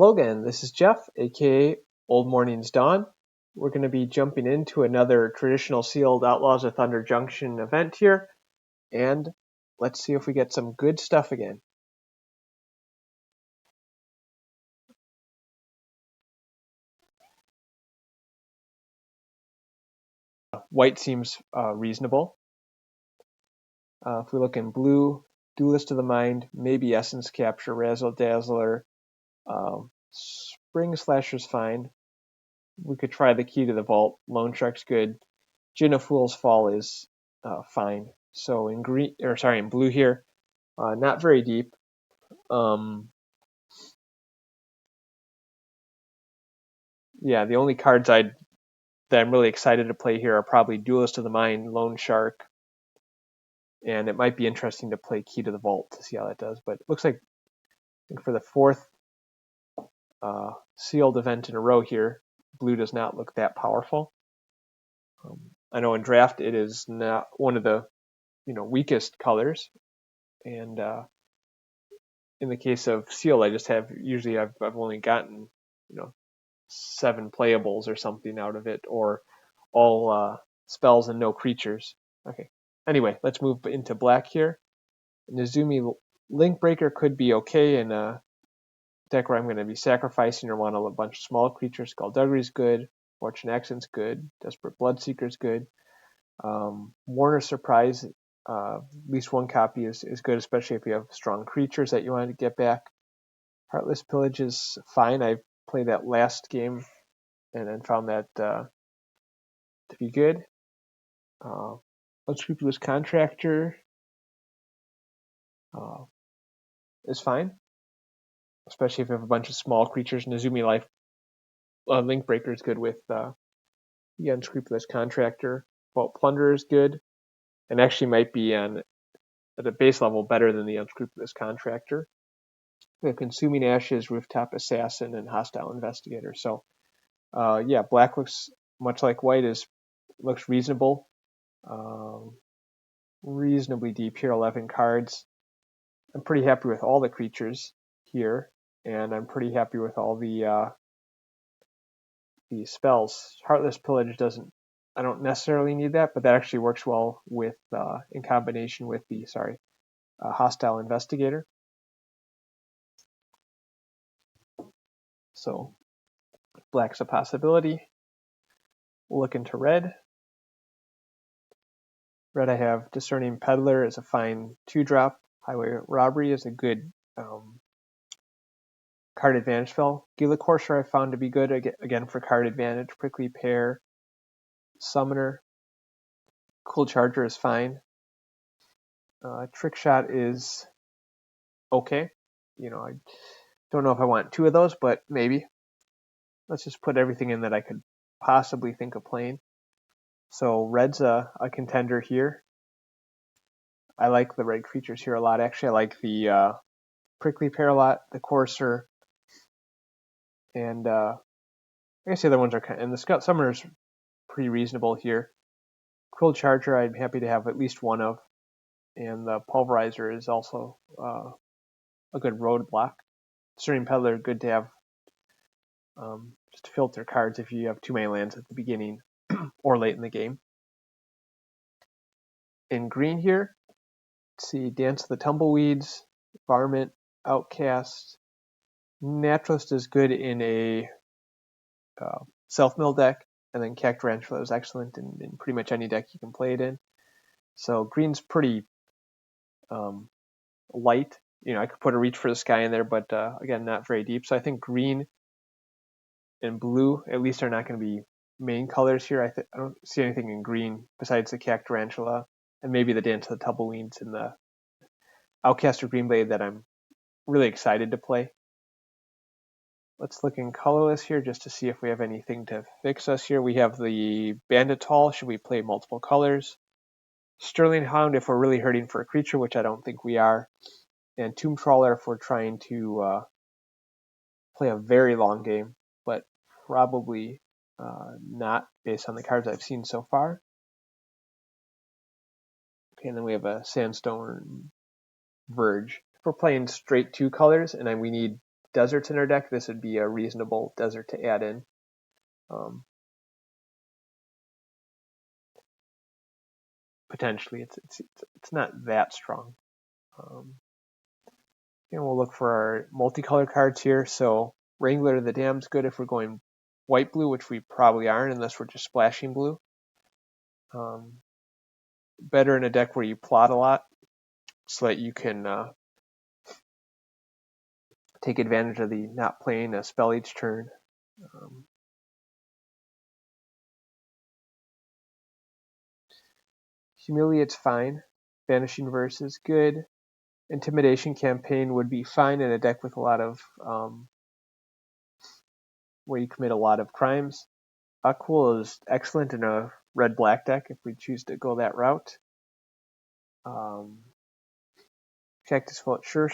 Hello again, this is Jeff, aka Old Morning's Dawn. We're going to be jumping into another traditional sealed Outlaws of Thunder Junction event here, and let's see if we get some good stuff again. White seems reasonable. If we look in blue, Duelist of the Mind, maybe Essence Capture, Razzle Dazzler, Spring Slasher's fine. We could try the Key to the Vault. Loan Shark's good. Gin of Fool's Fall is fine. So in blue here, not very deep. Yeah, the only cards that I'm really excited to play here are probably Duelist of the Mind, Loan Shark, and it might be interesting to play Key to the Vault to see how that does. But it looks like I think for the fourth sealed event in a row here, blue does not look that powerful. I know in draft it is not one of the weakest colors, and in the case of sealed, I just have usually I've only gotten 7 playables or something out of it, or all spells and no creatures. Okay. Anyway, let's move into black here. Nezumi Linkbreaker could be okay in a deck where I'm going to be sacrificing or want a bunch of small creatures. Skullduggery's good. Fortune Accent's good. Desperate Bloodseeker's good. Warner Surprise, at least one copy is good, especially if you have strong creatures that you want to get back. Heartless Pillage is fine. I played that last game and then found that to be good. Unscrupulous Contractor is fine, especially if you have a bunch of small creatures. Nezumi Life Linkbreaker is good with the Unscrupulous Contractor. Vault Plunderer is good, and actually might be at a base level better than the Unscrupulous Contractor. We have Consuming Ashes, Rooftop Assassin, and Hostile Investigator. So, yeah, black looks much like white. Looks reasonable. Reasonably deep here, 11 cards. I'm pretty happy with all the creatures here, and I'm pretty happy with all the spells. Heartless Pillage I don't necessarily need that, but that actually works well with in combination with the Hostile Investigator. So black's a possibility. We'll look into red. Red, I have Discerning Peddler as a fine 2-drop. Highway Robbery is a good card advantage spell. Gila Courser I found to be good, again for card advantage. Prickly Pear, Summoner. Cool Charger is fine. Trick Shot is okay. I don't know if I want 2 of those, but maybe. Let's just put everything in that I could possibly think of playing. So red's a contender here. I like the red creatures here a lot. Actually, I like the Prickly Pear a lot, the Courser, and I guess the other ones are and the Scout Summoner's pretty reasonable here. Quill Charger I'm happy to have at least one of, and the Pulverizer is also a good roadblock. Discerning Peddler, good to have just to filter cards if you have too many lands at the beginning or late in the game. In green here, let's see, Dance of the Tumbleweeds, Varmint, Outcast. Naturalist is good in a self-mill deck, and then Cactarantula is excellent in pretty much any deck you can play it in. So green's pretty light. I could put a Reach for the Sky in there, but again, not very deep. So I think green and blue at least are not going to be main colors here. I don't see anything in green besides the Cactarantula and maybe the Dance of the Tumbleweeds and the Outcast or Greenblade that I'm really excited to play. Let's look in colorless here just to see if we have anything to fix us here. We have the Bandit Tall. Should we play multiple colors? Sterling Hound if we're really hurting for a creature, which I don't think we are. And Tomb Trawler if we're trying to play a very long game, but probably not based on the cards I've seen so far. Okay, and then we have a Sandstone Verge. If we're playing straight 2 colors and then we need deserts in our deck, this would be a reasonable desert to add in. Potentially, it's not that strong. And we'll look for our multicolor cards here. So Wrangler to the Dam's good if we're going white-blue, which we probably aren't unless we're just splashing blue. Better in a deck where you plot a lot so that you can take advantage of the not playing a spell each turn. Humiliate's fine. Vanishing Verse is good. Intimidation Campaign would be fine in a deck with a lot of where you commit a lot of crimes. Cool is excellent in a red-black deck if we choose to go that route. Cactus Float Sure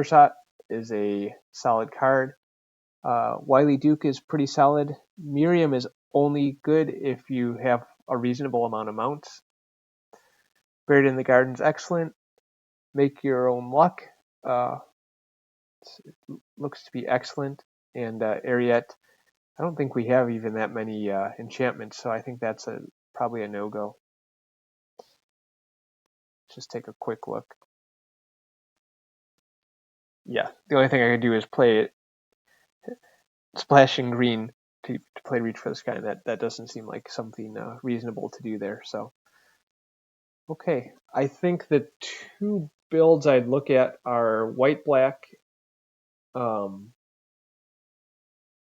Shot is a solid card. Wily Duke is pretty solid. Miriam is only good if you have a reasonable amount of mounts. Buried in the Garden is excellent. Make Your Own Luck looks to be excellent. And Ariete, I don't think we have even that many enchantments, so I think that's probably a no-go. Just take a quick look. Yeah, the only thing I can do is play it splashing green to play Reach for the Sky. That doesn't seem like something reasonable to do there. So, okay, I think the two builds I'd look at are white-black,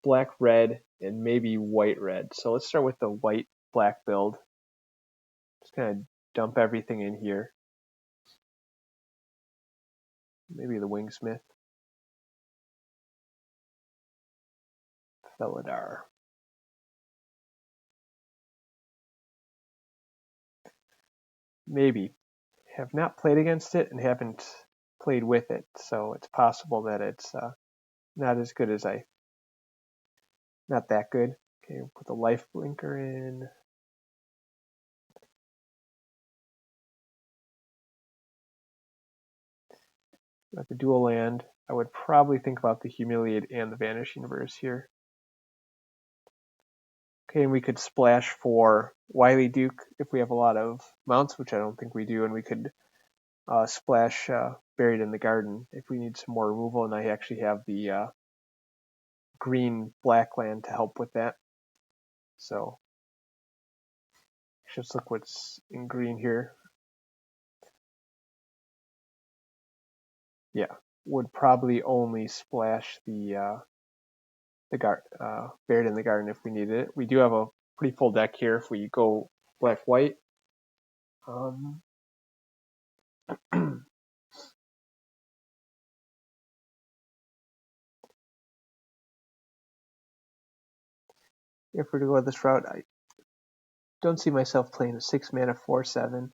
black-red, and maybe white-red. So let's start with the white-black build. Just kind of dump everything in here. Maybe the Wingsmith. Felidar. Maybe. Have not played against it and haven't played with it, so it's possible that it's not as good as not that good. Okay, we'll put the life blinker in. Got the dual land. I would probably think about the Humiliate and the Vanishing Verse here. Okay, and we could splash for Wily Duke if we have a lot of mounts, which I don't think we do, and we could splash Buried in the Garden if we need some more removal, and I actually have the green-black land to help with that. So let's look what's in green here. Yeah, would probably only splash the Buried in the Garden if we needed it. We do have a pretty full deck here if we go black-white. If we're to go this route, I don't see myself playing a 6-mana 4/7.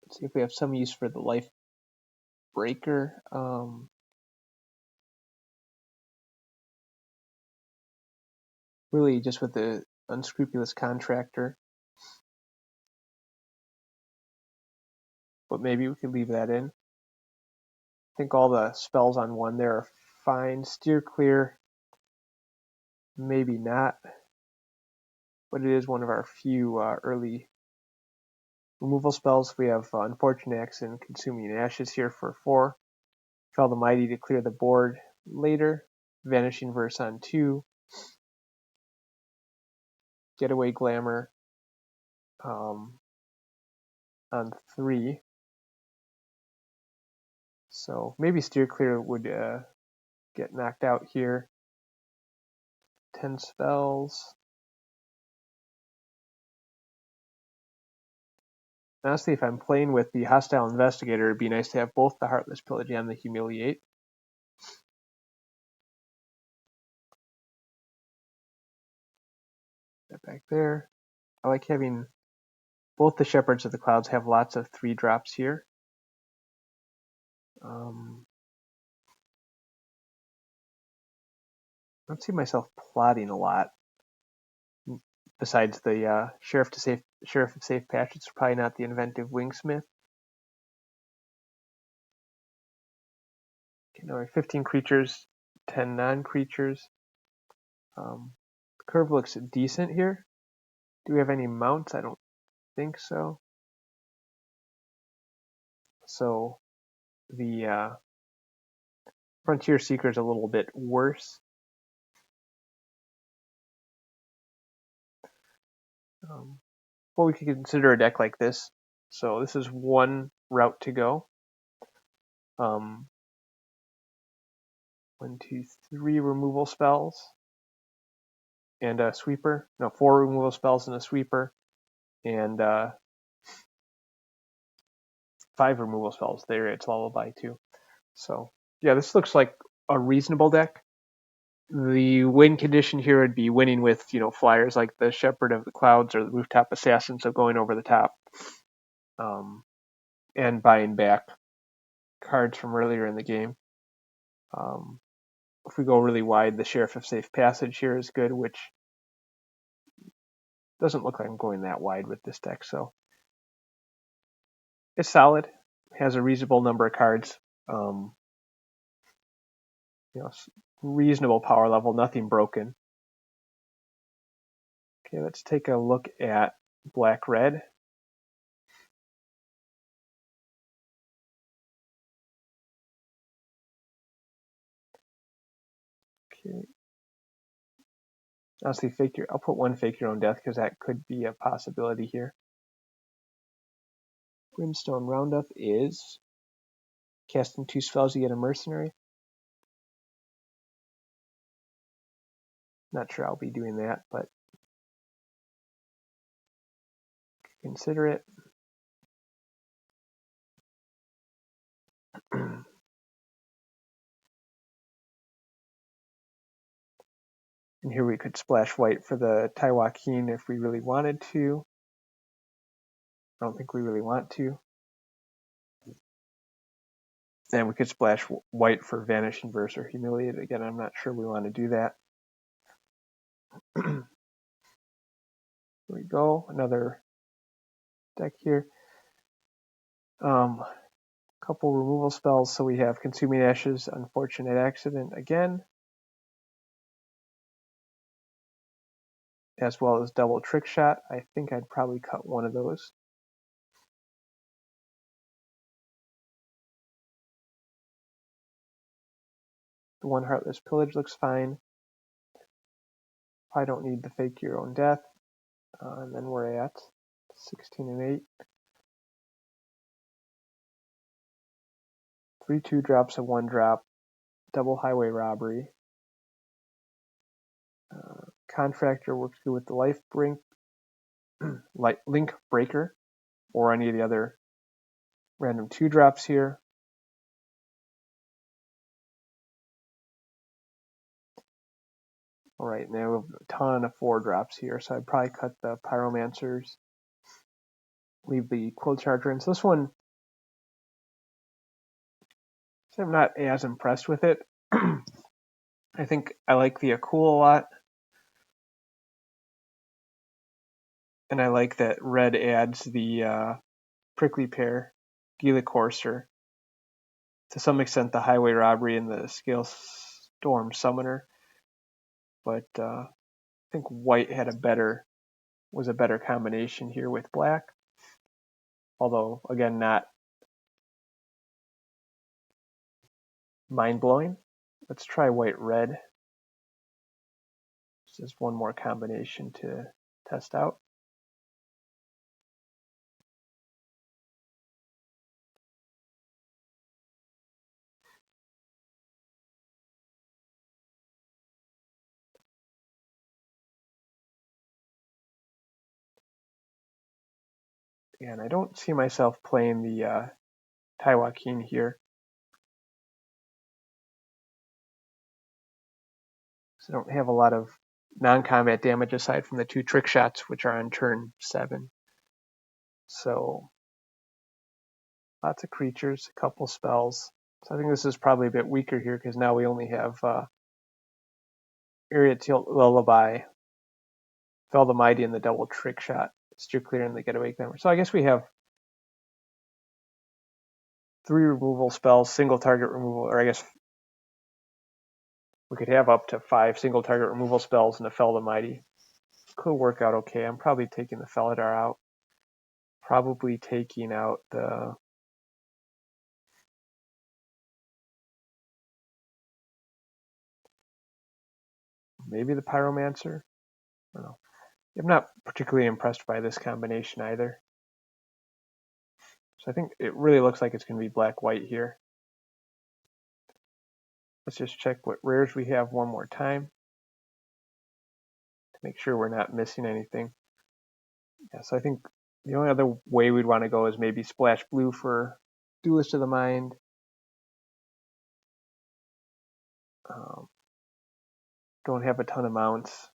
Let's see if we have some use for the Life Breaker. Really just with the Unscrupulous Contractor. But maybe we could leave that in. I think all the spells on one there are fine. Steer Clear, maybe not. But it is one of our few early removal spells. We have Unfortunate Acts and Consuming Ashes here for 4. Fell the Mighty to clear the board later. Vanishing Verse on 2. Getaway Glamour on 3. So maybe Steer Clear would get knocked out here. 10 spells. Honestly, if I'm playing with the Hostile Investigator, it'd be nice to have both the Heartless Pillage and the Humiliate. That back there. I like having both the Shepherds of the Clouds have lots of 3-drops here. I don't see myself plotting a lot. Besides the Sheriff of Safe Patch, it's probably not the inventive Wingsmith. Okay, now we have 15 creatures, 10 non-creatures. Curve looks decent here. Do we have any mounts? I don't think so. So the Frontier Seeker is a little bit worse. Well, we could consider a deck like this. So this is one route to go. 1, 2, 3 removal spells and a sweeper. No, 4 removal spells and a sweeper, and 5 removal spells. There, it's Lullaby too. So yeah, this looks like a reasonable deck. The win condition here would be winning with, flyers like the Shepherd of the Clouds or the Rooftop Assassin, so going over the top, and buying back cards from earlier in the game. If we go really wide, the Sheriff of Safe Passage here is good, which doesn't look like I'm going that wide with this deck, so it's solid. It has a reasonable number of cards. Reasonable power level, nothing broken. Okay, let's take a look at black-red. Okay. Honestly, I'll put 1 Fake Your Own Death because that could be a possibility here. Brimstone Roundup is casting 2 spells, you get a Mercenary. Not sure I'll be doing that, but consider it. And here we could splash white for the Taiwakin if we really wanted to. I don't think we really want to. And we could splash white for Vanish, Inverse, or Humiliate. Again, I'm not sure we want to do that. Here we go, another deck here. Couple removal spells, so we have Consuming Ashes, Unfortunate Accident again, as well as Double Trick Shot. I think I'd probably cut one of those. The 1 Heartless Pillage looks fine. I don't need the Fake Your Own Death. And then we're at 16 and 8. 3 2-drops, a 1-drop, double Highway Robbery. Contractor works good with the Life Link Breaker, or any of the other random 2-drops here. All right, now we have a ton of 4-drops here, so I'd probably cut the Pyromancers, leave the Quill Charger in. So this one, I'm not as impressed with it. I think I like the Akul a lot. And I like that red adds the Prickly Pear, Gila Courser, to some extent the Highway Robbery and the Scale Storm Summoner. But I think white was a better combination here with black. Although, again, not mind-blowing. Let's try white-red. Just one more combination to test out. And I don't see myself playing the Taiwakin here. So I don't have a lot of non-combat damage aside from the 2 trick shots, which are on turn 7. So lots of creatures, a couple spells. So I think this is probably a bit weaker here because now we only have Area Tilt, Lullaby, Fell the Mighty, and the double trick shot. Steer Clear and the Getaway Climber. So I guess we have 3 removal spells, single target removal, or I guess We could have up to 5 single target removal spells and a Fell the Mighty. Could work out okay. I'm probably taking the Felidar out. Probably taking out the maybe the Pyromancer. I don't know. I'm not particularly impressed by this combination either. So I think it really looks like it's going to be black-white here. Let's just check what rares we have one more time to make sure we're not missing anything. Yeah, so I think the only other way we'd want to go is maybe splash blue for Duelist of the Mind. Don't have a ton of mounts.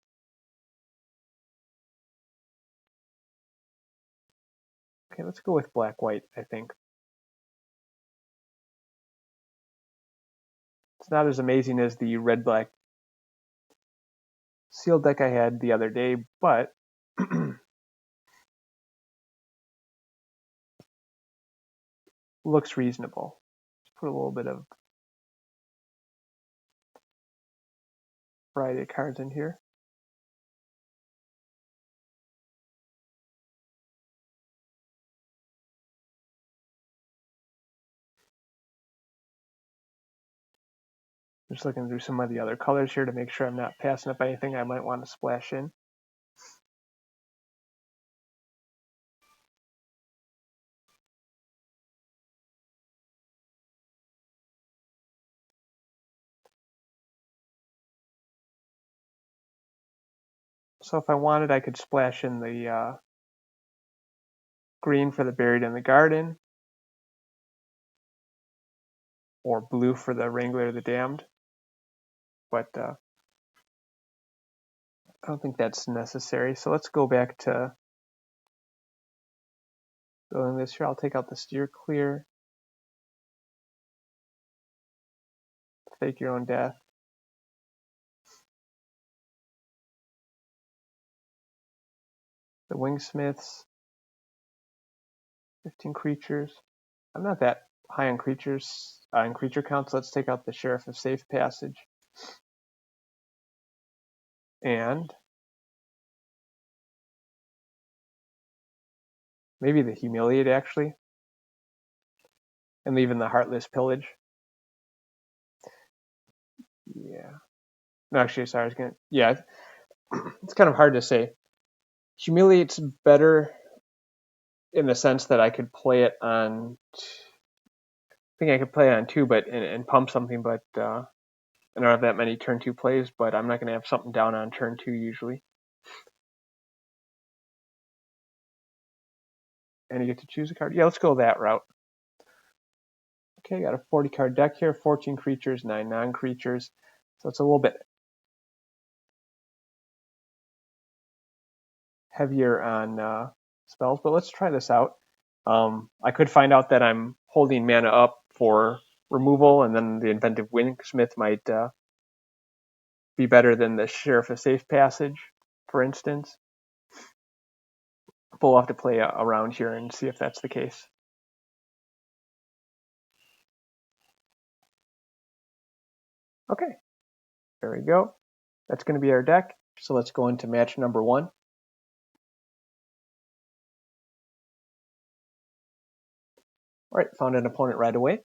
Okay, let's go with black-white, I think. It's not as amazing as the red-black sealed deck I had the other day, but looks reasonable. Let's put a little bit of variety of cards in here. Just looking through some of the other colors here to make sure I'm not passing up anything I might want to splash in. So if I wanted, I could splash in the green for the Buried in the Garden, or blue for the Wrangler of the Damned. But I don't think that's necessary. So let's go back to building this here. I'll take out the Steer Clear, Fake Your Own Death. The Wingsmiths, 15 creatures. I'm not that high on creatures, in creature counts. Let's take out the Sheriff of Safe Passage. And maybe the Humiliate, actually. And leaving the Heartless Pillage. Yeah. No, actually, sorry, I was going to... Yeah, it's kind of hard to say. Humiliate's better in the sense that I could play it on... I think I could play it on 2 and pump something, but I don't have that many turn 2 plays, but I'm not going to have something down on turn 2 usually. And you get to choose a card. Yeah, let's go that route. Okay, got a 40 card deck here, 14 creatures, 9 non-creatures. So it's a little bit heavier on spells, but let's try this out. I could find out that I'm holding mana up for removal, and then the Inventive Wingsmith might be better than the Sheriff of Safe Passage, for instance. But we'll have to play around here and see if that's the case. Okay, there we go. That's going to be our deck. So let's go into match number 1. All right, found an opponent right away.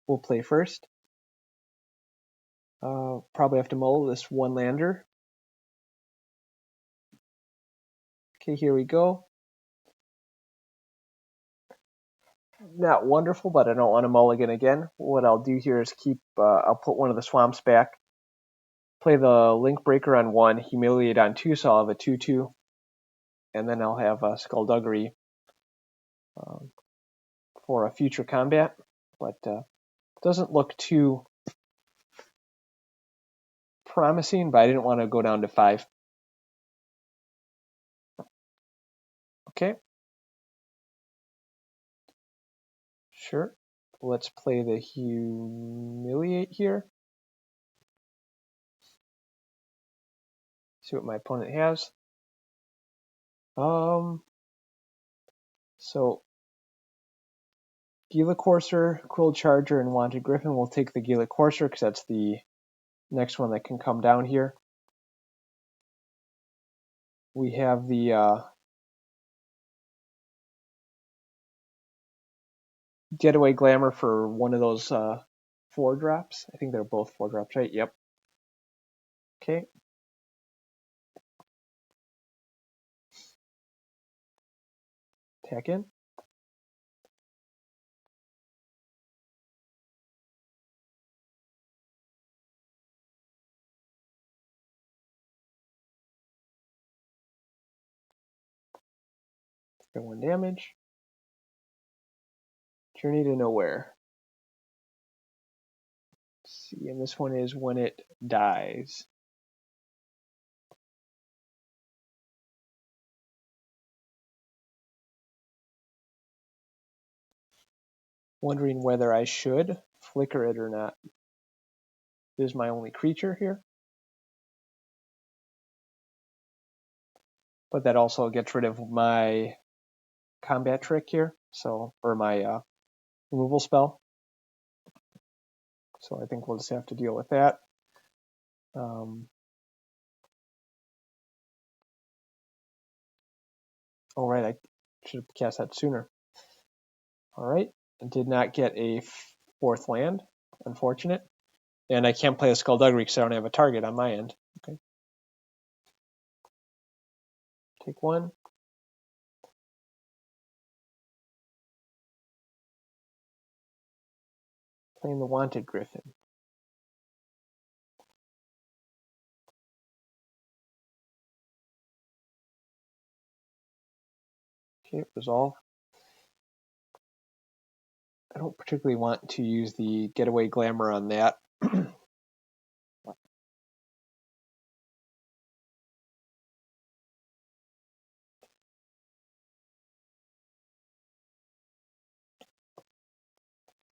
We'll play first. Probably have to mull this 1 lander. Okay, here we go. Not wonderful, but I don't want to mulligan again. What I'll do here is I'll put one of the swamps back, play the Link Breaker on 1, Humiliate on 2, so I'll have a 2/2, and then I'll have a Skullduggery for a future combat, but doesn't look too promising, but I didn't want to go down to 5. Okay. Sure. Let's play the Humiliate here. See what my opponent has. So Gila Courser, Quill Charger, and Wanted Griffin. We'll take the Gila Courser because that's the next one that can come down here. We have the Getaway Glamour for one of those 4-drops. I think they're both 4-drops, right? Yep. Okay. Tack in. Get 1 damage. Journey to Nowhere. Let's see, and this one is when it dies. Wondering whether I should flicker it or not. This is my only creature here. But that also gets rid of my combat trick here, so, or my removal spell. So I think we'll just have to deal with that. All right, I should have cast that sooner. All right, I did not get a 4th land, unfortunate. And I can't play a Skullduggery because I don't have a target on my end. Okay. Take 1. Playing the Wanted Griffin. Okay, resolve. I don't particularly want to use the Getaway Glamour on that.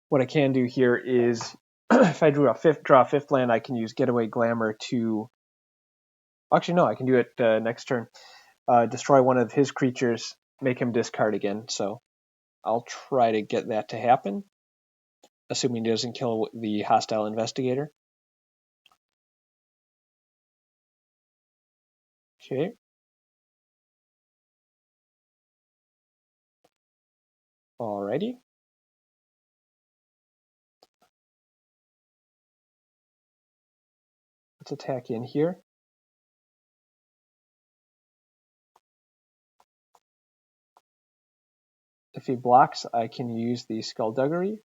What I can do here is, if I draw a 5th land, I can use Getaway Glamour to... Actually, no, I can do it next turn. Destroy one of his creatures, make him discard again. So I'll try to get that to happen, assuming he doesn't kill the hostile investigator. Okay. Alrighty. Let's attack in here. If he blocks, I can use the Skullduggery.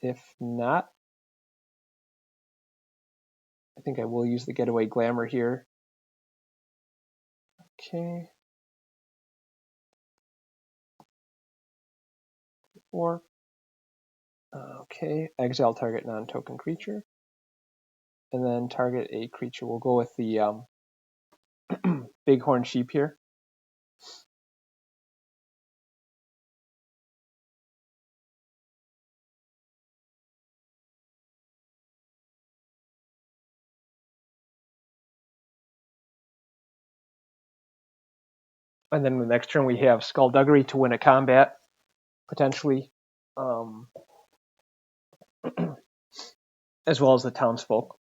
If not, I think I will use the Getaway Glamour here. Okay. 4. Okay, exile target non-token creature. And then target a creature. We'll go with the Bighorn Sheep here. And then the next turn we have Skullduggery to win a combat, potentially. As well as the Townsfolk.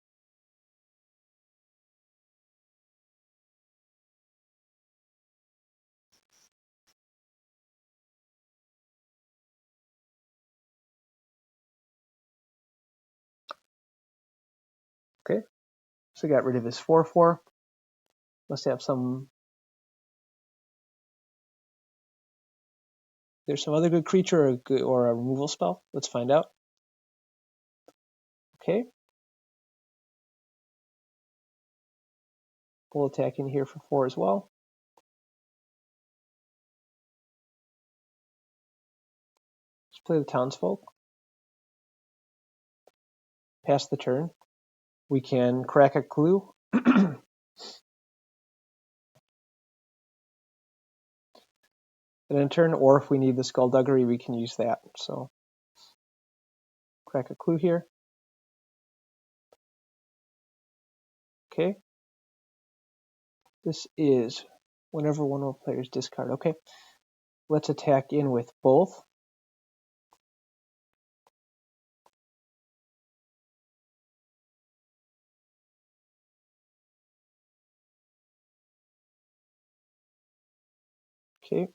Okay, so got rid of his 4/4. Must have some... There's some other good creature or a removal spell. Let's find out. Okay. We'll attack in here for 4 as well. Let's play the Townsfolk. Pass the turn. We can crack a clue. And in turn, or if we need the Skullduggery, we can use that. So crack a clue here. Okay. This is whenever one of the players discard. Okay, let's attack in with both. Okay.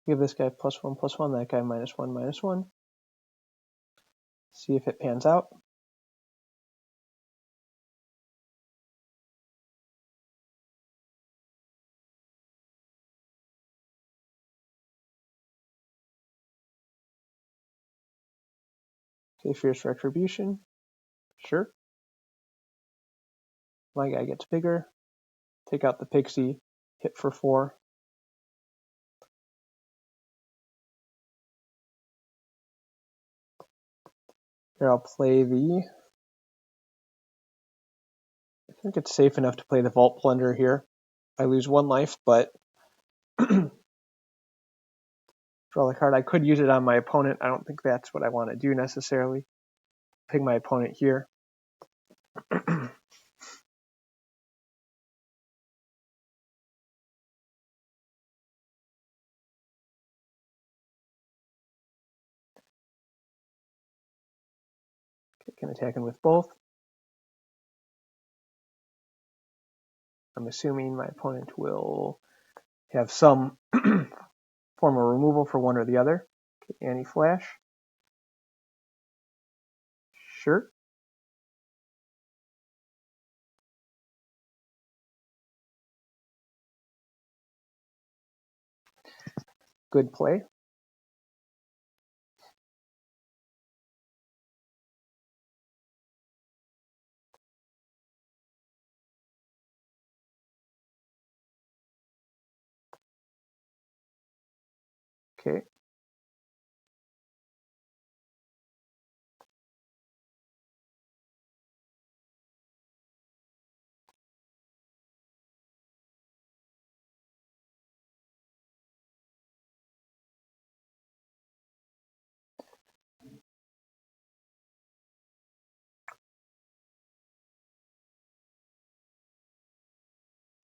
Give this guy +1/+1, that guy -1/-1. See if it pans out. Okay, Fierce Retribution. Sure. My guy gets bigger. Take out the pixie. Hit for 4. Here I'll play the... I think it's safe enough to play the Vault Plunder here. I lose 1 life, but draw the card. I could use it on my opponent. I don't think that's what I want to do necessarily. Pick my opponent here. Can attack in with both. I'm assuming my opponent will have some form of removal for one or the other. Okay, anti-flash. Sure. Good play. Okay.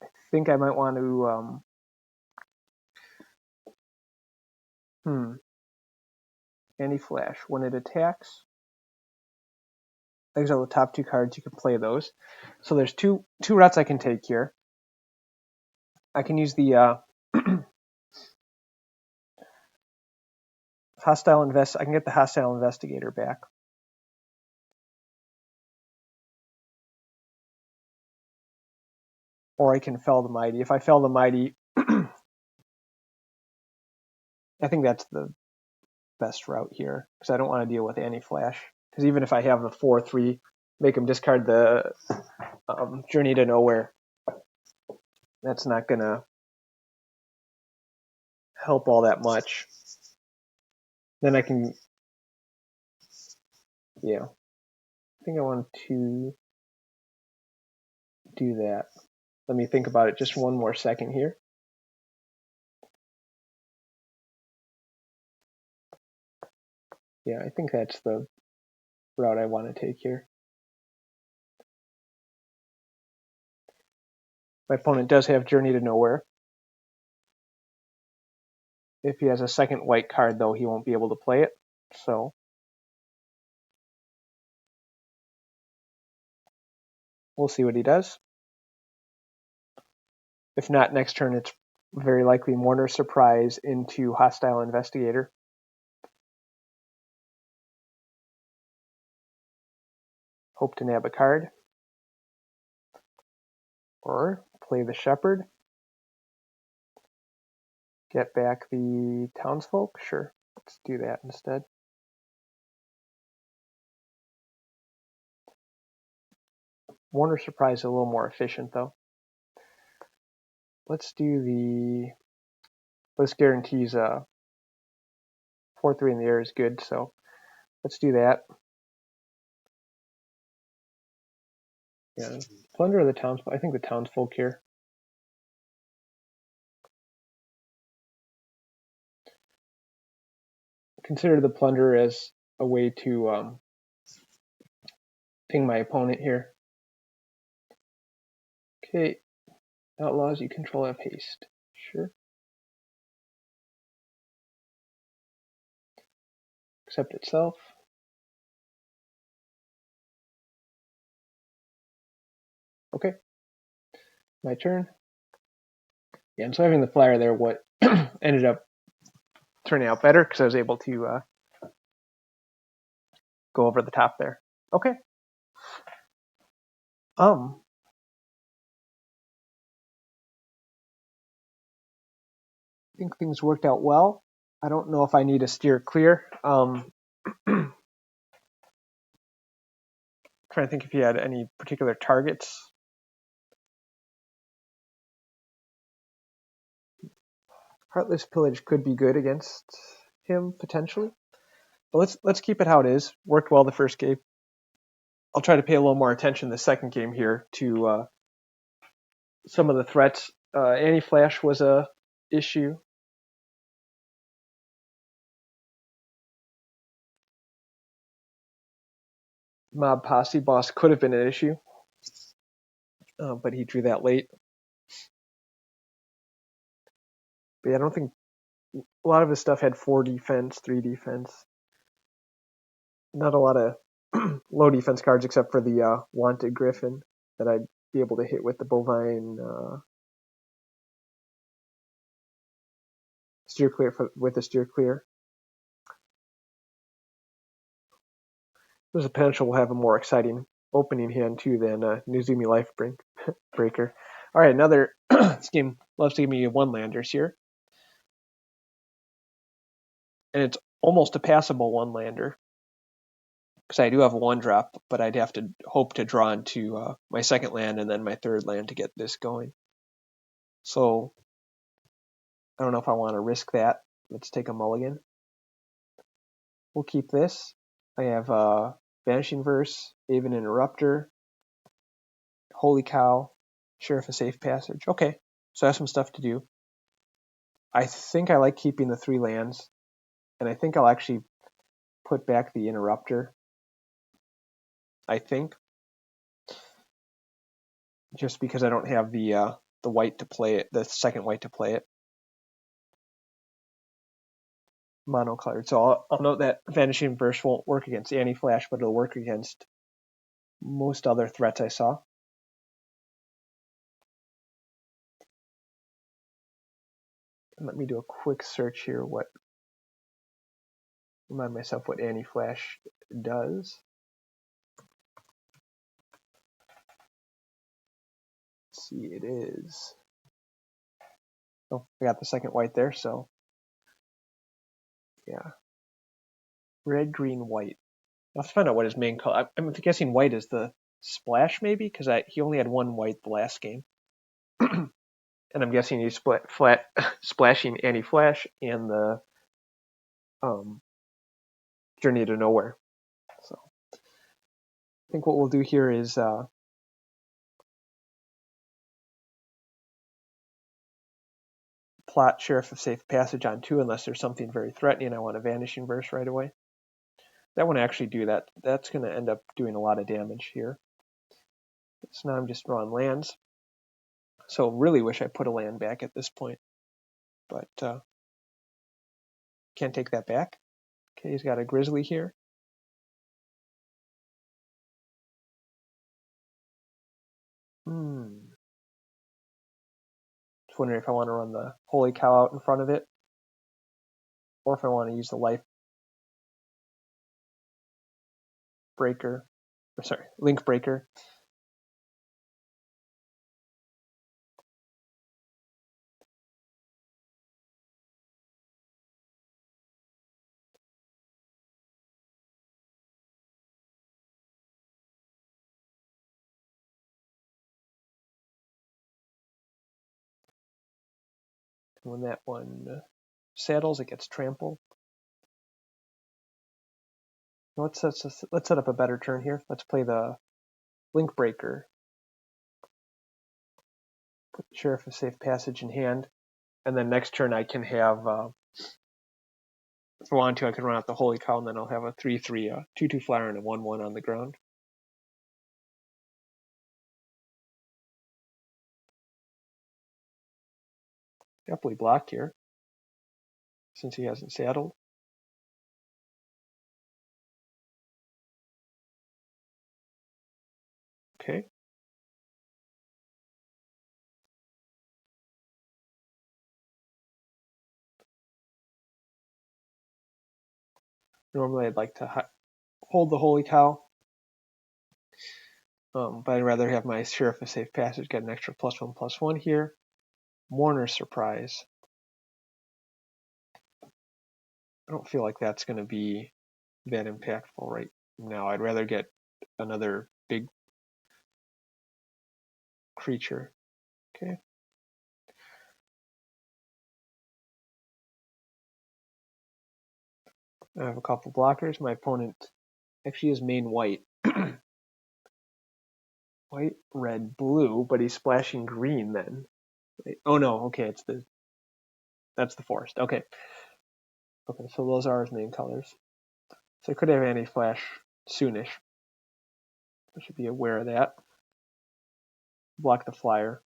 I think I might want to anti-flash. When it attacks, exile the top 2 cards, you can play those. So there's two routes I can take here. I can use the I can get the hostile investigator back. Or I can fell the mighty. If I fell the mighty, I think that's the best route here, because I don't want to deal with anti-flash. Because even if I have the 4/3, make him discard the Journey to Nowhere, that's not going to help all that much. Then I can, yeah. I think I want to do that. Let me think about it just one more second here. Yeah, I think that's the route I want to take here. My opponent does have Journey to Nowhere. If he has a second white card, though, he won't be able to play it. So we'll see what he does. If not, next turn it's very likely Mourner Surprise into Hostile Investigator. Hope to nab a card. Or play the Shepherd. Get back the Townsfolk? Sure, let's do that instead. Mourner Surprise is a little more efficient, though. Let's do the... This guarantees 4/3 in the air is good, so let's do that. Yeah, Plunder of the Townsfolk. I think the Townsfolk here. Consider the Plunder as a way to ping my opponent here. Okay, Outlaws, you control have haste. Sure. Accept itself. Okay. My turn. Yeah, and so having the flyer there, what ended up turning out better because I was able to go over the top there. Okay. I think things worked out well. I don't know if I need to steer clear. Trying to think if you had any particular targets. Heartless Pillage could be good against him potentially, but let's keep it how it is. Worked well the first game. I'll try to pay a little more attention the second game here to some of the threats. Anti-flash was a issue. Mob Posse Boss could have been an issue, but he drew that late. But yeah, I don't think a lot of his stuff had 4 defense, 3 defense. Not a lot of low defense cards except for the Wanted Griffin that I'd be able to hit with the Bovine Steer Clear with the Steer Clear. There's a potential we'll have a more exciting opening hand too than Nuzumi Life Breaker. All right, another this game loves to give me 1-landers here. And it's almost a passable 1-lander. Because I do have a 1-drop, but I'd have to hope to draw into my second land and then my third land to get this going. So I don't know if I want to risk that. Let's take a mulligan. We'll keep this. I have Vanishing Verse, Aven Interrupter, Holy Cow, Sheriff of Safe Passage. Okay, so I have some stuff to do. I think I like keeping the 3 lands, and I think I'll actually put back the Interrupter. I think. Just because I don't have the white to play it, the second white to play it. Monocolored. So I'll note that Vanishing Verse won't work against Anti-Flash, but it'll work against most other threats I saw. Let me do a quick search here. Remind myself what Anti-Flash does. Let's see, it is. Oh, I got the second white there, so yeah. Red, green, white. I'll have to find out what his main color. I'm guessing white is the splash, maybe, because he only had 1 white the last game. And I'm guessing he's splashing Anti-Flash and the Journey to Nowhere. So I think what we'll do here is plot Sheriff of Safe Passage on 2 unless there's something very threatening. I want a Vanishing Verse right away. That won't actually do that. That's going to end up doing a lot of damage here. So now I'm just drawing lands. So really wish I put a land back at this point. But can't take that back. Okay, he's got a Grizzly here. Just wondering if I want to run the Holy Cow out in front of it, or if I want to use the Life Breaker, Link Breaker. And when that one saddles, it gets trampled. Let's set up a better turn here. Let's play the Link Breaker. Put Sheriff of Safe Passage in hand. And then next turn I can have, if I want to, I can run out the Holy Cow, and then I'll have a 3/3, 2/2 flyer, and a 1/1 on the ground. Definitely blocked here, since he hasn't saddled. Okay. Normally I'd like to hold the Holy Cow, but I'd rather have my Sheriff of Safe Passage get an extra +1/+1 here. Mourner's Surprise. I don't feel like that's going to be that impactful right now. I'd rather get another big creature. Okay. I have a couple blockers. My opponent actually is main white. White, red, blue, but he's splashing green then. Wait, oh no, okay, that's the forest. Okay. Okay, so those are his main colors. So I could have anti-flash soonish. I should be aware of that. Block the flyer.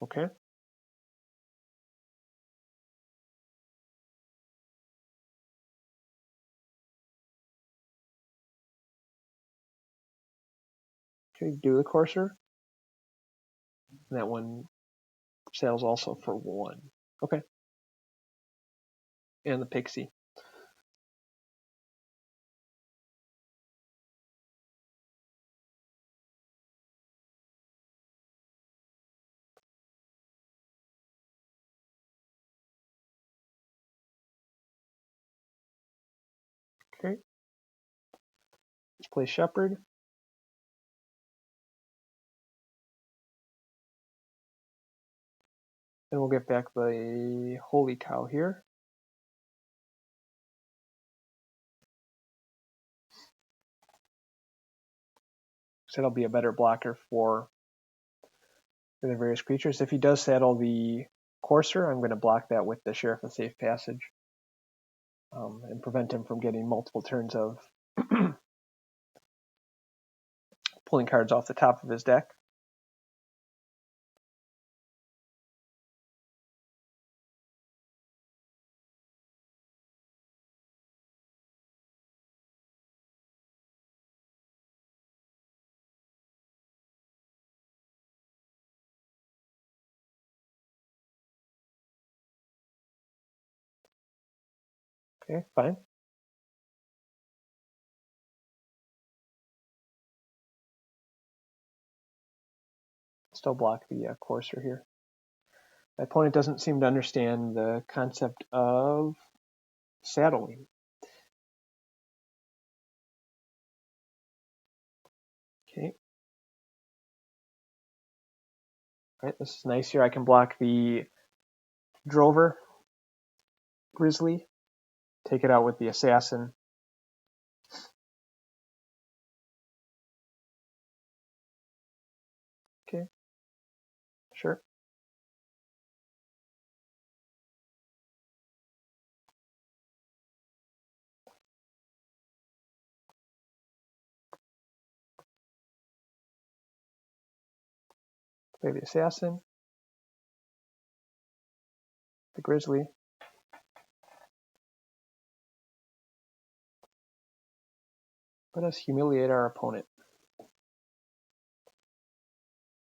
Okay. Okay, do the courser. And that one sails also for 1. Okay. And the pixie. Okay. Let's play Shepherd. And we'll get back the Holy Cow here. So that'll be a better blocker for the various creatures. If he does saddle the Courser, I'm going to block that with the Sheriff of Safe Passage and prevent him from getting multiple turns of pulling cards off the top of his deck. Okay, fine. Still block the Courser here. My opponent doesn't seem to understand the concept of saddling. Okay. All right, this is nice here. I can block the Drover Grizzly, take it out with the Assassin. Okay, sure. Play the Assassin, the Grizzly. Let us humiliate our opponent.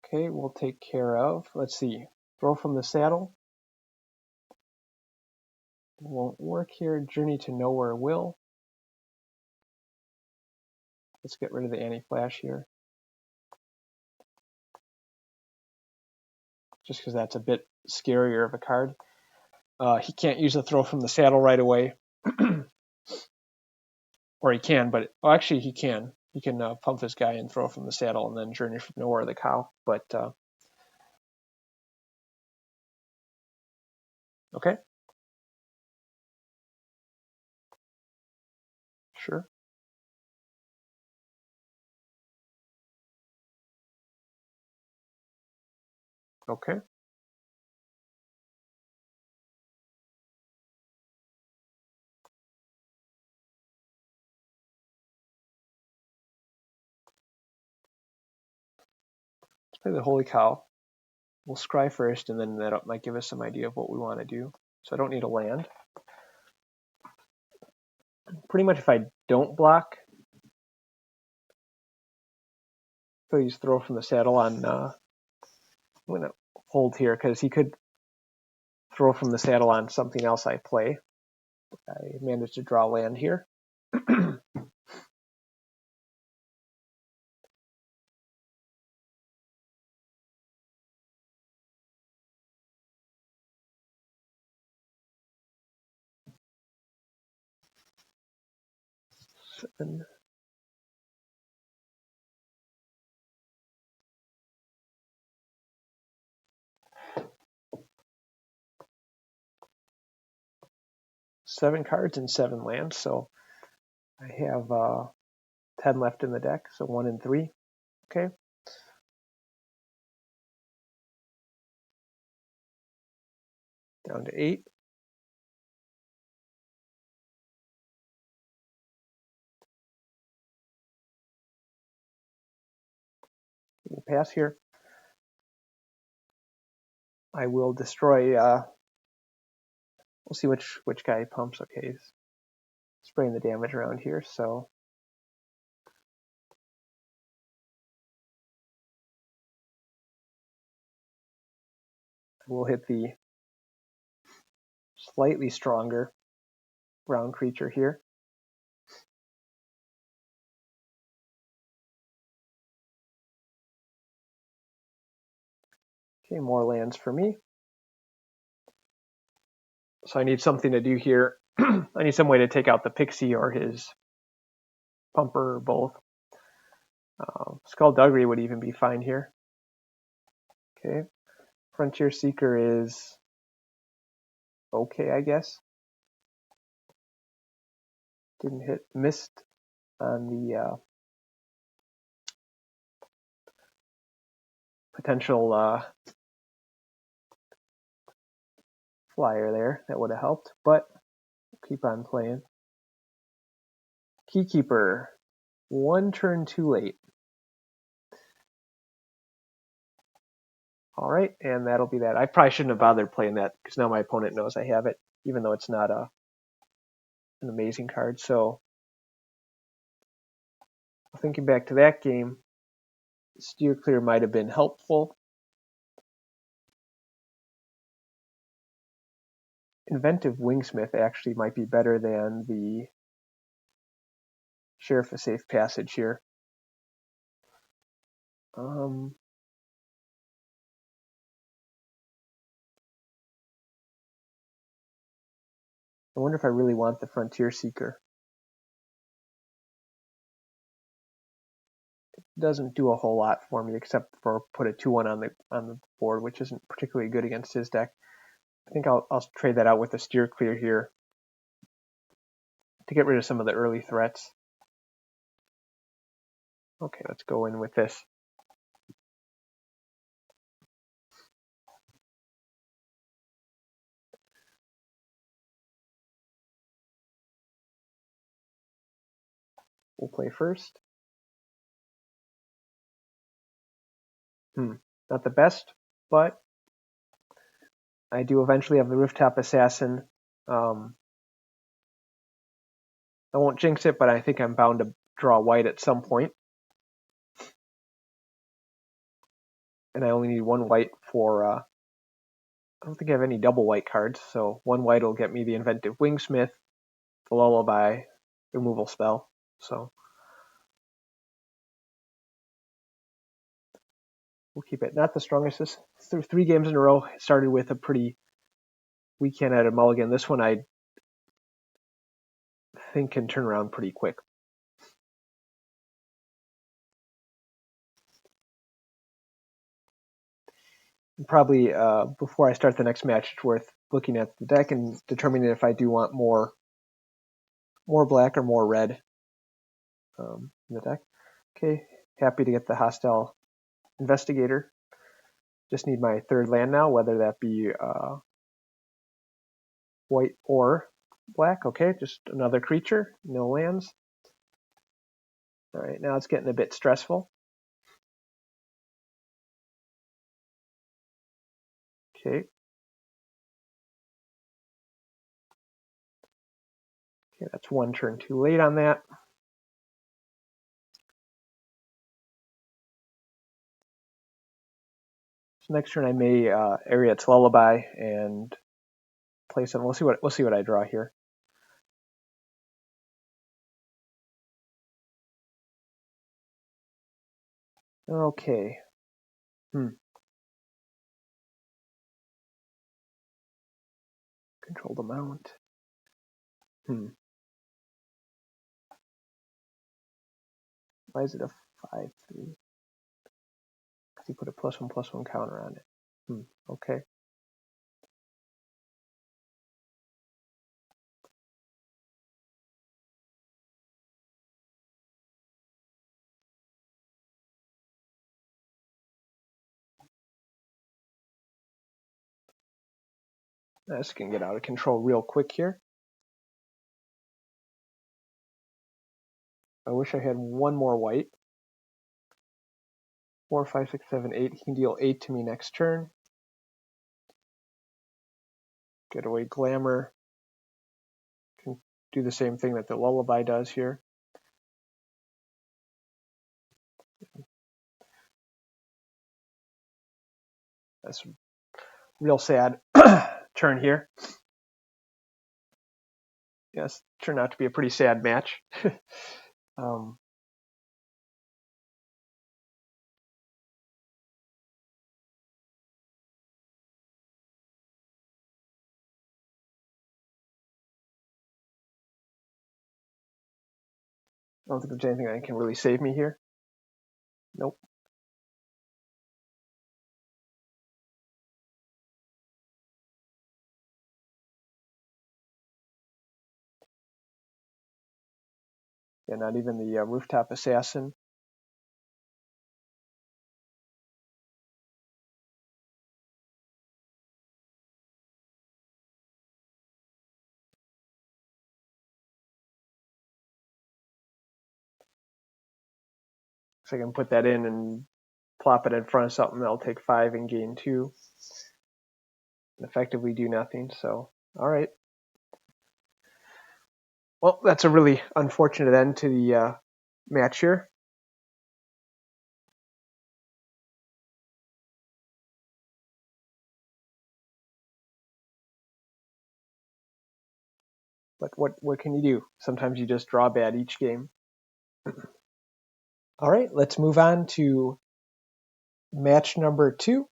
Okay, we'll take care of, let's see, throw from the saddle. Won't work here. Journey to Nowhere will. Let's get rid of the anti-flash here. Just because that's a bit scarier of a card. He can't use the throw from the saddle right away. Or he can, but actually he can. He can pump this guy and throw from the saddle and then Journey from Nowhere the cow. But okay, sure. Okay. Play the Holy Cow. We'll scry first, and then that might give us some idea of what we want to do. So I don't need a land. Pretty much if I don't block, please throw from the saddle on, I'm going to hold here because he could throw from the saddle on something else I play. I managed to draw land here. 7. Seven cards and 7 lands, so I have 10 left in the deck, so 1 and 3. Okay. Down to 8. We'll pass here. I will destroy. We'll see which guy pumps. Okay, he's spraying the damage around here, so we'll hit the slightly stronger brown creature here. Okay, more lands for me. So I need something to do here. I need some way to take out the pixie or his pumper or both. Skullduggery would even be fine here. Okay. Frontier Seeker is okay, I guess. Didn't hit, missed on the potential flyer there. That would have helped, but we'll keep on playing. Keykeeper, 1 turn too late. All right, and that'll be that. I probably shouldn't have bothered playing that because now my opponent knows I have it, even though it's not an amazing card. So thinking back to that game, Steer Clear might have been helpful. Inventive Wingsmith actually might be better than the Sheriff of Safe Passage here. I wonder if I really want the Frontier Seeker. It doesn't do a whole lot for me except for put a 2/1 on the board, which isn't particularly good against his deck. I think I'll trade that out with the Steer Clear here to get rid of some of the early threats. Okay, let's go in with this. We'll play first. Not the best, but I do eventually have the Rooftop Assassin. I won't jinx it, but I think I'm bound to draw white at some point. And I only need 1 white for, I don't think I have any double white cards, so 1 white will get me the Inventive Wingsmith, the Lullaby, removal spell. So we'll keep it. Not the strongest. This through 3 games in a row. Started with a pretty weak hand at a mulligan. This one I think can turn around pretty quick. Probably before I start the next match, it's worth looking at the deck and determining if I do want more black or more red in the deck. Okay, happy to get the Hostile Investigator. Just need my 3rd land now, whether that be white or black. Okay, just another creature, no lands. All right, now it's getting a bit stressful. Okay. Okay, that's one turn too late on that. So next turn I may area its Lullaby and play some. We'll see what I draw here. Okay. Controlled amount. Why is it a 5/3? Because he put a +1/+1 counter on it. Okay. This can get out of control real quick here. I wish I had one more white. 4, 5, 6, 7, 8. He can deal 8 to me next turn. Get away Glamour. Can do the same thing that the Lullaby does here. That's real sad turn here. Yes, turned out to be a pretty sad match. I don't think there's anything that can really save me here. Nope. Yeah, not even the Rooftop Assassin. So I can put that in and plop it in front of something that'll take 5 and gain 2. And effectively do nothing. So, all right. Well, that's a really unfortunate end to the match here. But what can you do? Sometimes you just draw bad each game. All right, let's move on to match number 2.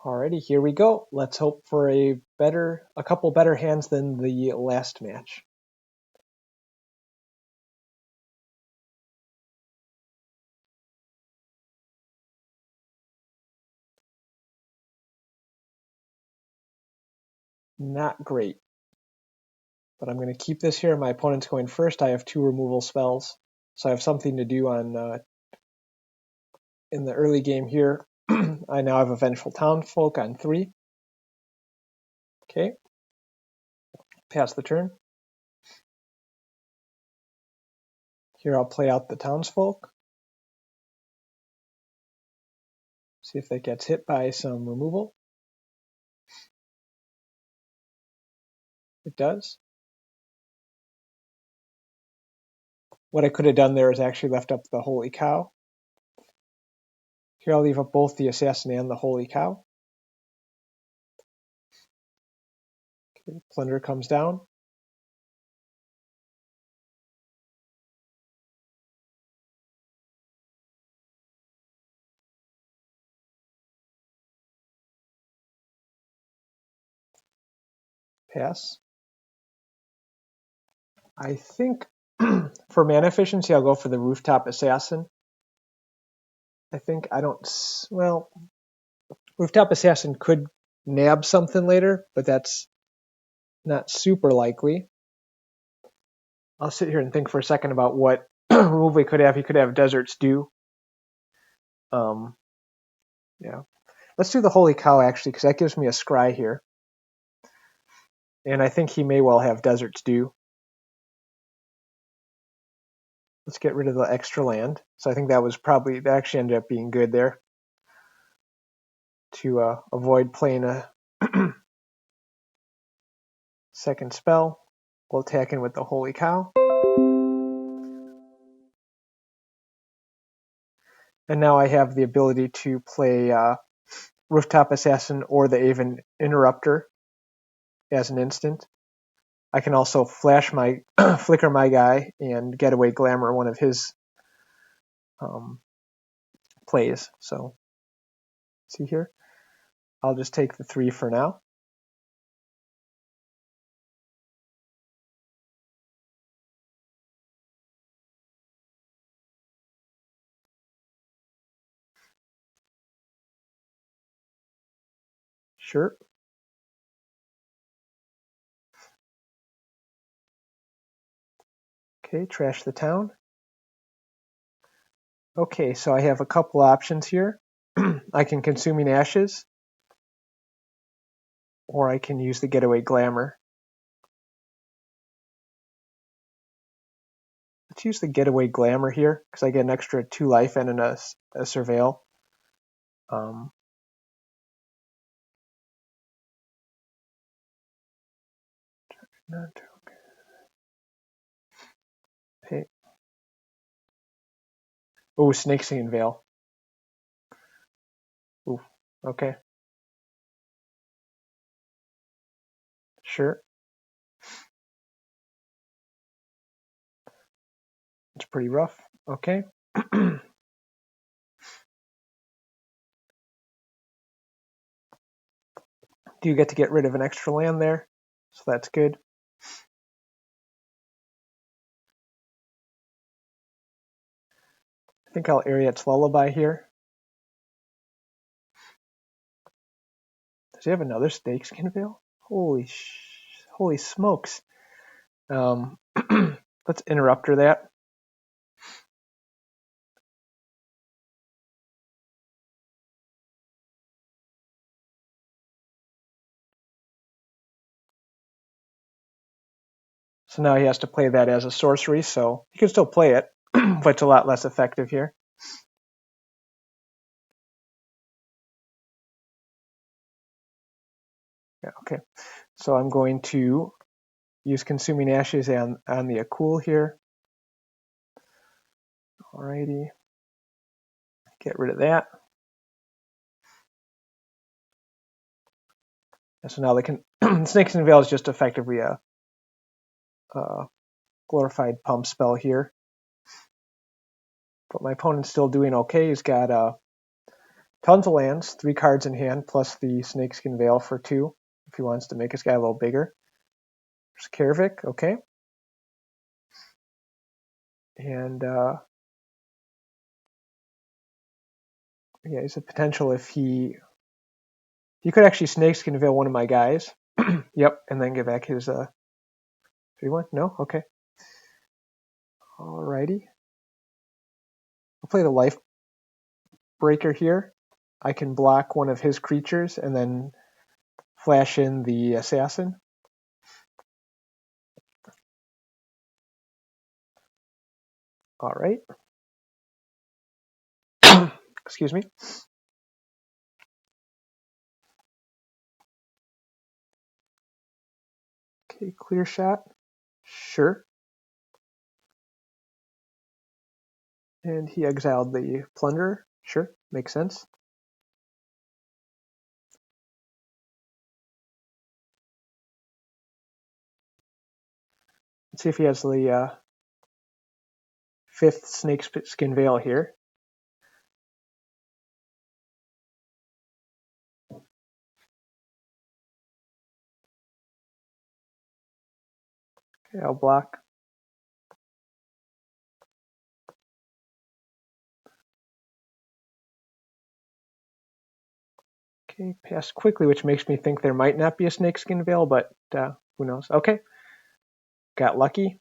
Alrighty, here we go. Let's hope for a couple better hands than the last match. Not great. But I'm going to keep this here. My opponent's going first. I have 2 removal spells, so I have something to do on in the early game here. I now have a Vengeful Townsfolk on 3. Okay. Pass the turn. Here I'll play out the Townsfolk. See if that gets hit by some removal. It does. What I could have done there is actually left up the Holy Cow. Here I'll leave up both the Assassin and the Holy Cow. Okay, Plunder comes down. Pass. I think for mana efficiency, I'll go for the Rooftop Assassin. Rooftop Assassin could nab something later, but that's not super likely. I'll sit here and think for a second about what move we could have. He could have Desert Stew. Yeah. Let's do the Holy Cow, actually, because that gives me a scry here. And I think he may well have Desert Stew. Let's get rid of the extra land. So I think that actually ended up being good there to avoid playing a second spell. We'll attack in with the Holy Cow. And now I have the ability to play Rooftop Assassin or the Aven Interrupter as an instant. I can also flash my flicker my guy and Getaway Glamour, one of his plays. So see here, I'll just take the 3 for now. Sure. Okay, trash the town. Okay, so I have a couple options here. I can Consuming Ashes, or I can use the Getaway Glamour. Let's use the Getaway Glamour here, because I get an extra 2 life and a Surveil. Hey. Oh, Snakeskin Veil. Ooh, okay. Sure. It's pretty rough. Okay. Do you get to get rid of an extra land there? So that's good. I think I'll Ariet's Lullaby here. Does he have another Snakeskin Veil? Holy smokes. Let's Interrupter that. So now he has to play that as a sorcery, so he can still play it, but it's a lot less effective here. Yeah, okay. So I'm going to use Consuming Ashes on the Akul here. Alrighty. Get rid of that. And so now they can Snakes and Veil is just effectively a glorified pump spell here. But my opponent's still doing okay. He's got tons of lands, 3 cards in hand, plus the Snakeskin Veil for 2, if he wants to make his guy a little bigger. There's Kervik, okay. And yeah, he's a potential if he could actually Snakeskin Veil one of my guys. Yep, and then get back his 3-1. No? Okay. Alrighty. I'll play the Life Breaker here. I can block one of his creatures and then flash in the Assassin. Alright. Excuse me. Okay, clear shot. Sure. And he exiled the Plunderer. Sure, makes sense. Let's see if he has the 5th Snakeskin Veil here. Okay, I'll block. Okay, pass quickly, which makes me think there might not be a Snakeskin Veil, but who knows? Okay, got lucky.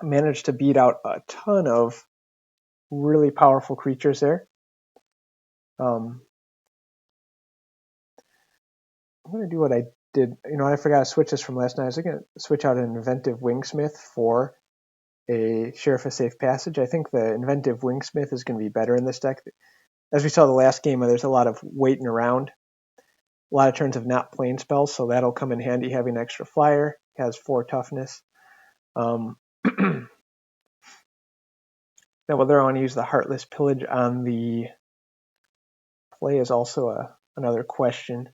Managed to beat out a ton of really powerful creatures there. I'm going to do what I did. I forgot to switch this from last night. I was going to switch out an Inventive Wingsmith for a Sheriff of Safe Passage. I think the Inventive Wingsmith is going to be better in this deck. As we saw the last game, there's a lot of waiting around. A lot of turns of not playing spells, so that'll come in handy having extra flyer. Has 4 toughness. Now whether I want to use the Heartless Pillage on the play is also another question.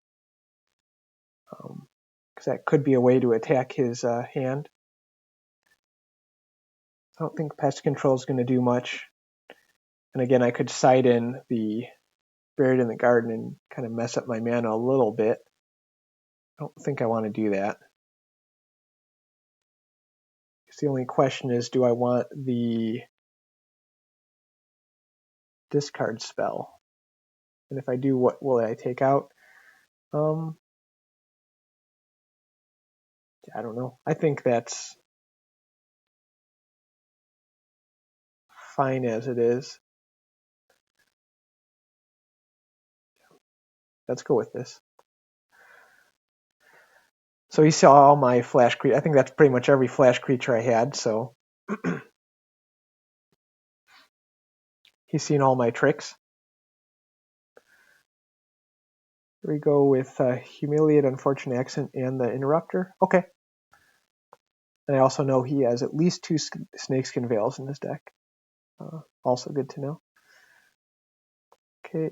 Because that could be a way to attack his hand. I don't think Pest Control is going to do much. And again, I could side in the Buried in the Garden and kind of mess up my mana a little bit. I don't think I want to do that. The only question is, do I want the discard spell? And if I do, what will I take out? I don't know. I think that's fine as it is. Let's go with this. So he saw all my flash creatures. I think that's pretty much every flash creature I had, so he's seen all my tricks. Here we go with Humiliate, Unfortunate Accident, and the Interrupter. Okay. And I also know he has at least 2 Snakeskin Veils in his deck. Also good to know. Okay.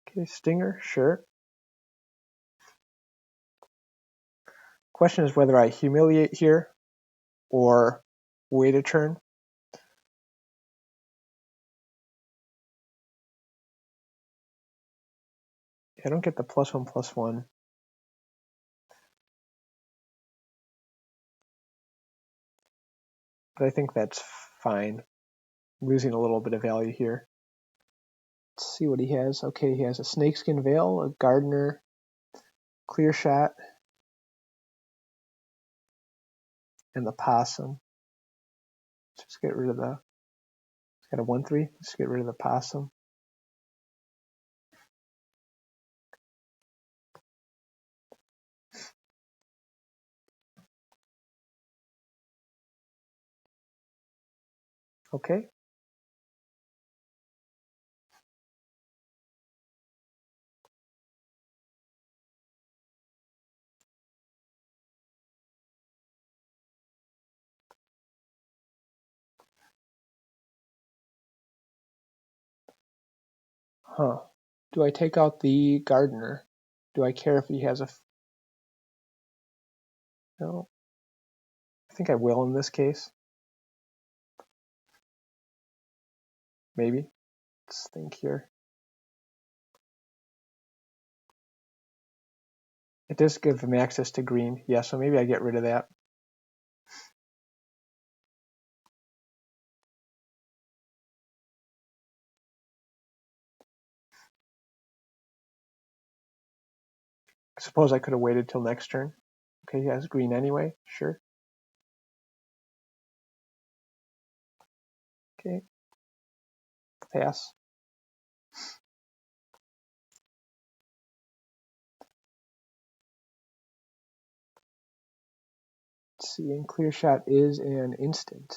Okay, Stinger, sure. Question is whether I Humiliate here or wait a turn. I don't get the +1/+1. But I think that's fine. I'm losing a little bit of value here. Let's see what he has. Okay, he has a Snakeskin Veil, a Gardener, Clear Shot, and the Possum. Let's just get rid of the... It's got a 1/3. Let's get rid of the Possum. Okay. Huh. Do I take out the Gardener? Do I care if he has a... No. I think I will in this case. Maybe. Let's think here. It does give him access to green. Yeah, so maybe I get rid of that. I suppose I could have waited till next turn. Okay, he has green anyway. Sure. Okay. Pass. Let's see, and Clear Shot is an instant.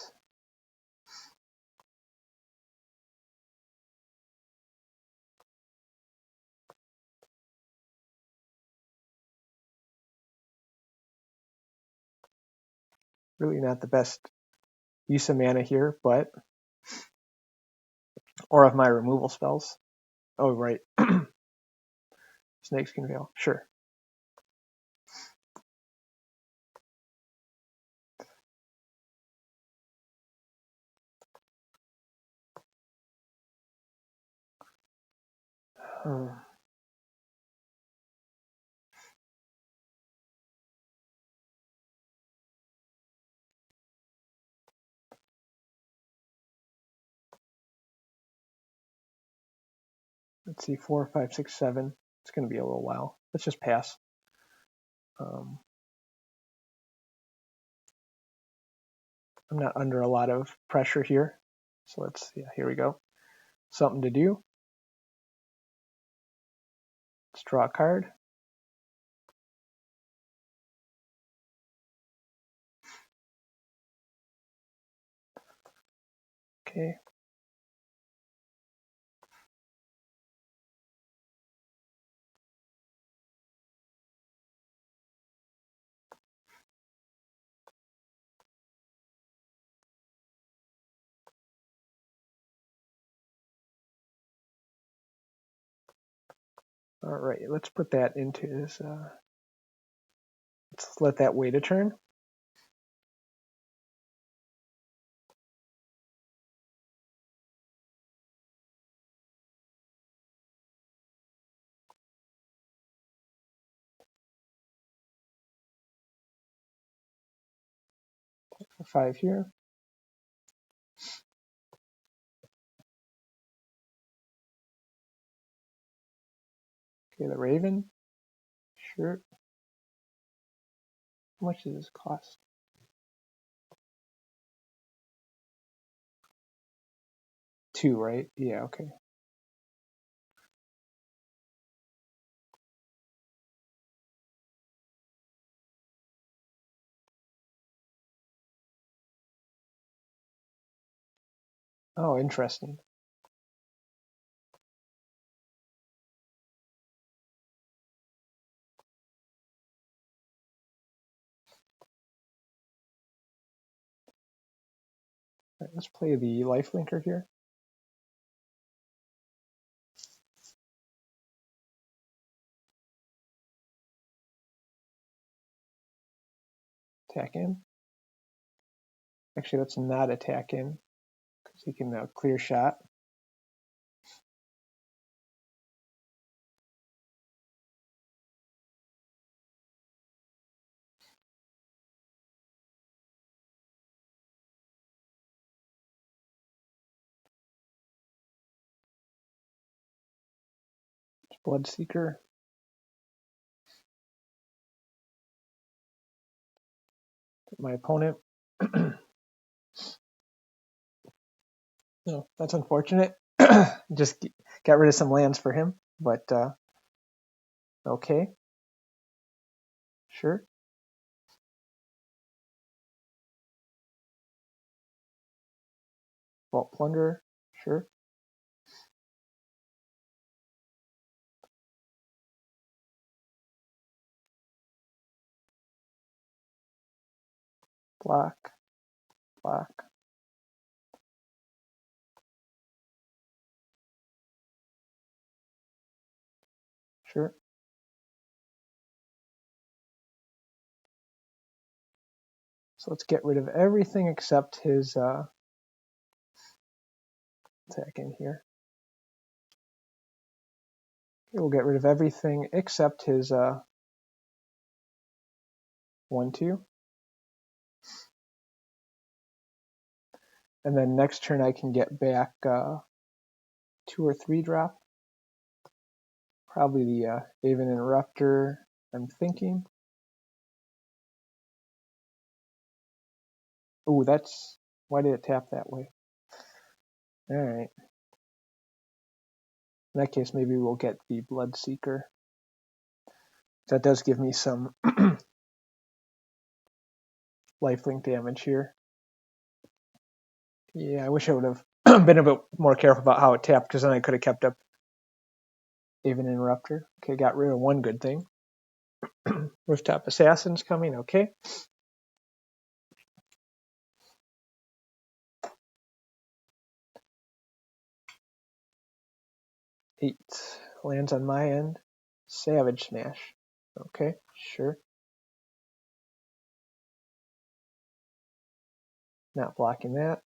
Really not the best use of mana here, but... Or of my removal spells. Oh, right. Snakeskin Veil. Sure. Let's see, 4, 5, 6, 7. It's going to be a little while. Let's just pass. I'm not under a lot of pressure here. So here we go. Something to do. Let's draw a card. Okay. All right, let's put that into this. Let's let that wait a turn. For 5 here. Okay, the Raven. Sure. How much does this cost? 2, right? Yeah, okay. Oh, interesting. All right, let's play the lifelinker here. Attack in. Actually, let's not attack in because he can clear shot. Bloodseeker. My opponent. No, that's unfortunate. Just got rid of some lands for him, but okay. Sure. Vault Plunderer. Sure. Block. Block. Sure. So let's get rid of everything except his attack in here. Okay, we'll get rid of everything except his 1/2. And then next turn I can get back 2 or 3 drop. Probably the Aven Interrupter, I'm thinking. Ooh, that's... Why did it tap that way? Alright. In that case, maybe we'll get the Bloodseeker. That does give me some lifelink damage here. Yeah, I wish I would have been a bit more careful about how it tapped, because then I could have kept up Aven Interrupter. Okay, got rid of one good thing. Rooftop Assassin's coming, okay. Eight lands on my end. Savage Smash. Okay, sure. Not blocking that.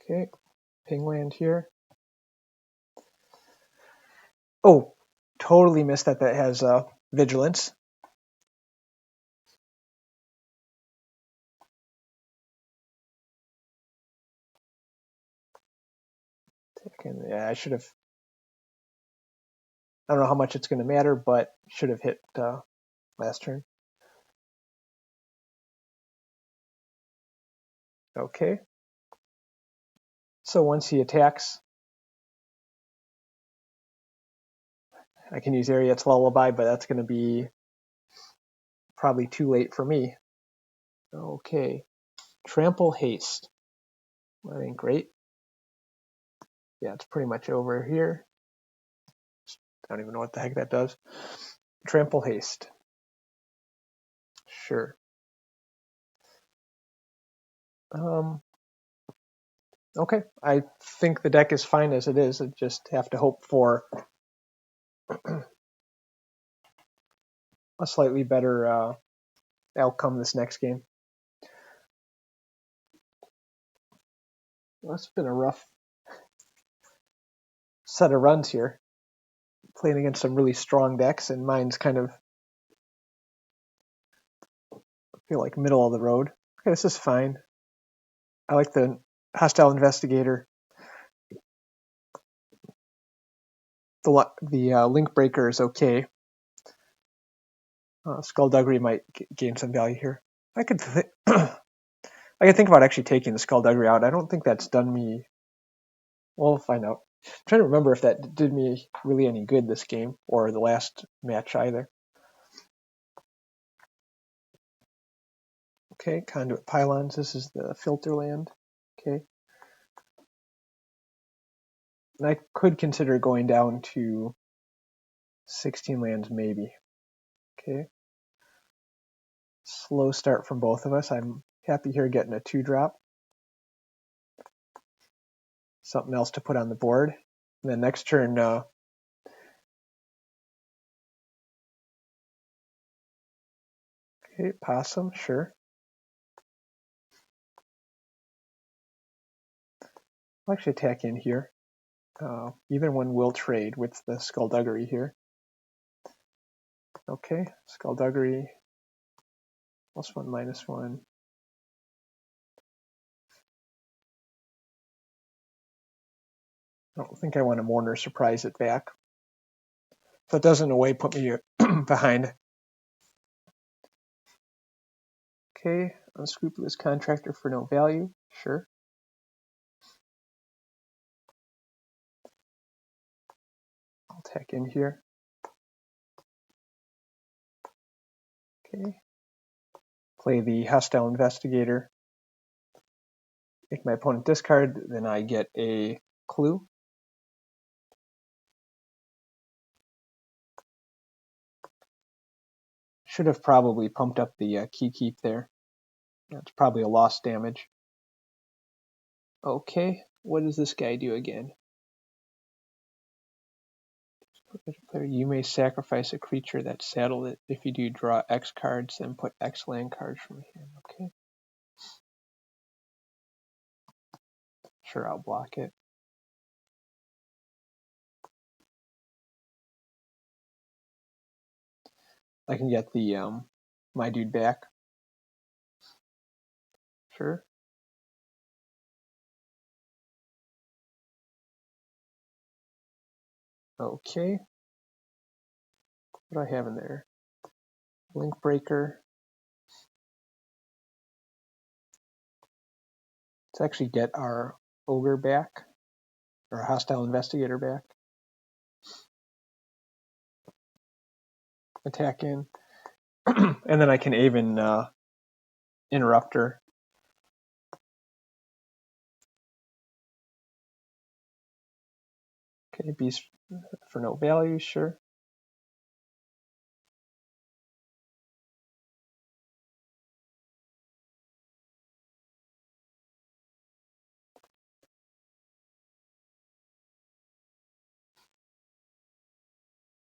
Okay, ping land here. Oh, totally missed that has Vigilance. Yeah, I should have... I don't know how much it's going to matter, but should have hit last turn. Okay. So once he attacks, I can use Ariet's Lullaby, but that's going to be probably too late for me. Okay. Trample Haste. That ain't great. Yeah, it's pretty much over here. I don't even know what the heck that does. Trample Haste. Sure. Okay, I think the deck is fine as it is. I just have to hope for a slightly better outcome this next game. Well, it's been a rough set of runs here. Playing against some really strong decks, and mine's kind of, I feel like, middle of the road. Okay, this is fine. I like the Hostile Investigator. The Link Breaker is okay. Skullduggery might gain some value here. I could think about actually taking the Skullduggery out. I don't think that's done me. Well, we'll find out. I'm trying to remember if that did me really any good this game or the last match either. Okay, Conduit Pylons. This is the filter land. Okay. And I could consider going down to 16 lands maybe. Okay. Slow start from both of us. I'm happy here getting a 2-drop. Something else to put on the board. And then next turn, okay, Possum, sure. I'll actually attack in here. Even one will trade with the Skullduggery here. Okay, Skullduggery, +1, -1. I don't think I want to Mourner Surprise it back. So it does in a way put me behind. Okay, Unscrupulous Contractor for no value, sure. I'll attack in here. Okay. Play the Hostile Investigator. Make my opponent discard, then I get a clue. Should have probably pumped up the key keep there. That's probably a lost damage. Okay, what does this guy do again? You may sacrifice a creature that saddled it. If you do, draw X cards, then put X land cards from hand. Okay. Sure, I'll block it. I can get the my dude back. Sure. Okay. What do I have in there? Link Breaker. Let's actually get our Ogre back, or Hostile Investigator back. Attack in. And then I can even interrupt her. Okay, Beast for no value, sure.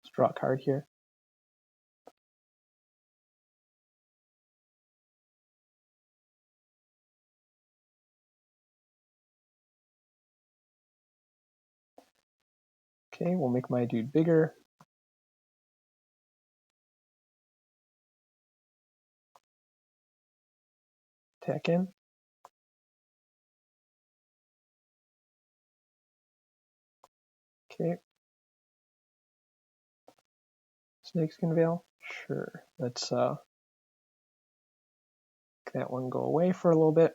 Let's draw a card here. Okay, we'll make my dude bigger. Attack in. Okay. Snakeskin Veil? Sure. Let's make that one go away for a little bit.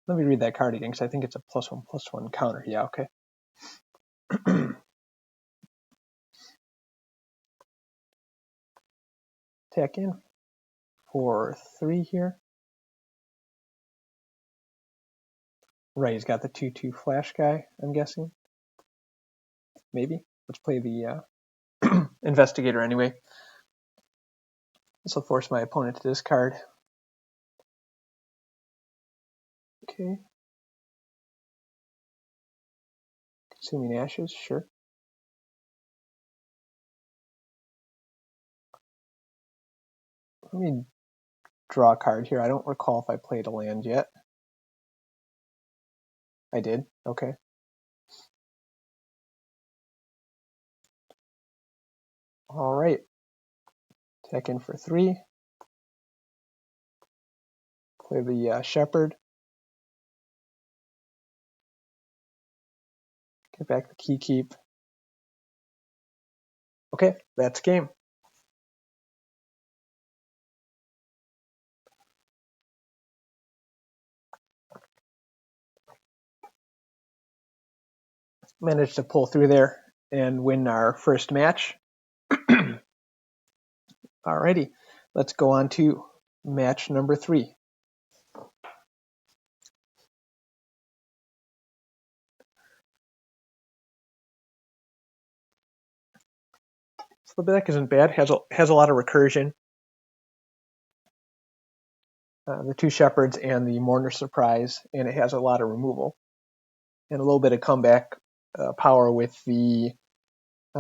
Let me read that card again, because I think it's a +1/+1 counter. Yeah, okay. Attack in for 3 here. Right, he's got the 2/2 flash guy, I'm guessing. Maybe. Let's play the investigator anyway. This will force my opponent to discard. Okay. Consuming Ashes, sure. Let me draw a card here. I don't recall if I played a land yet. I did, okay. All right. Attack in for 3. Play the Shepherd. Get back the key keep. Okay, that's game. Managed to pull through there and win our first match. Alrighty, let's go on to match number 3. So the deck isn't bad. Has a lot of recursion. The 2 Shepherds and the Mourner Surprise, and it has a lot of removal and a little bit of comeback power with the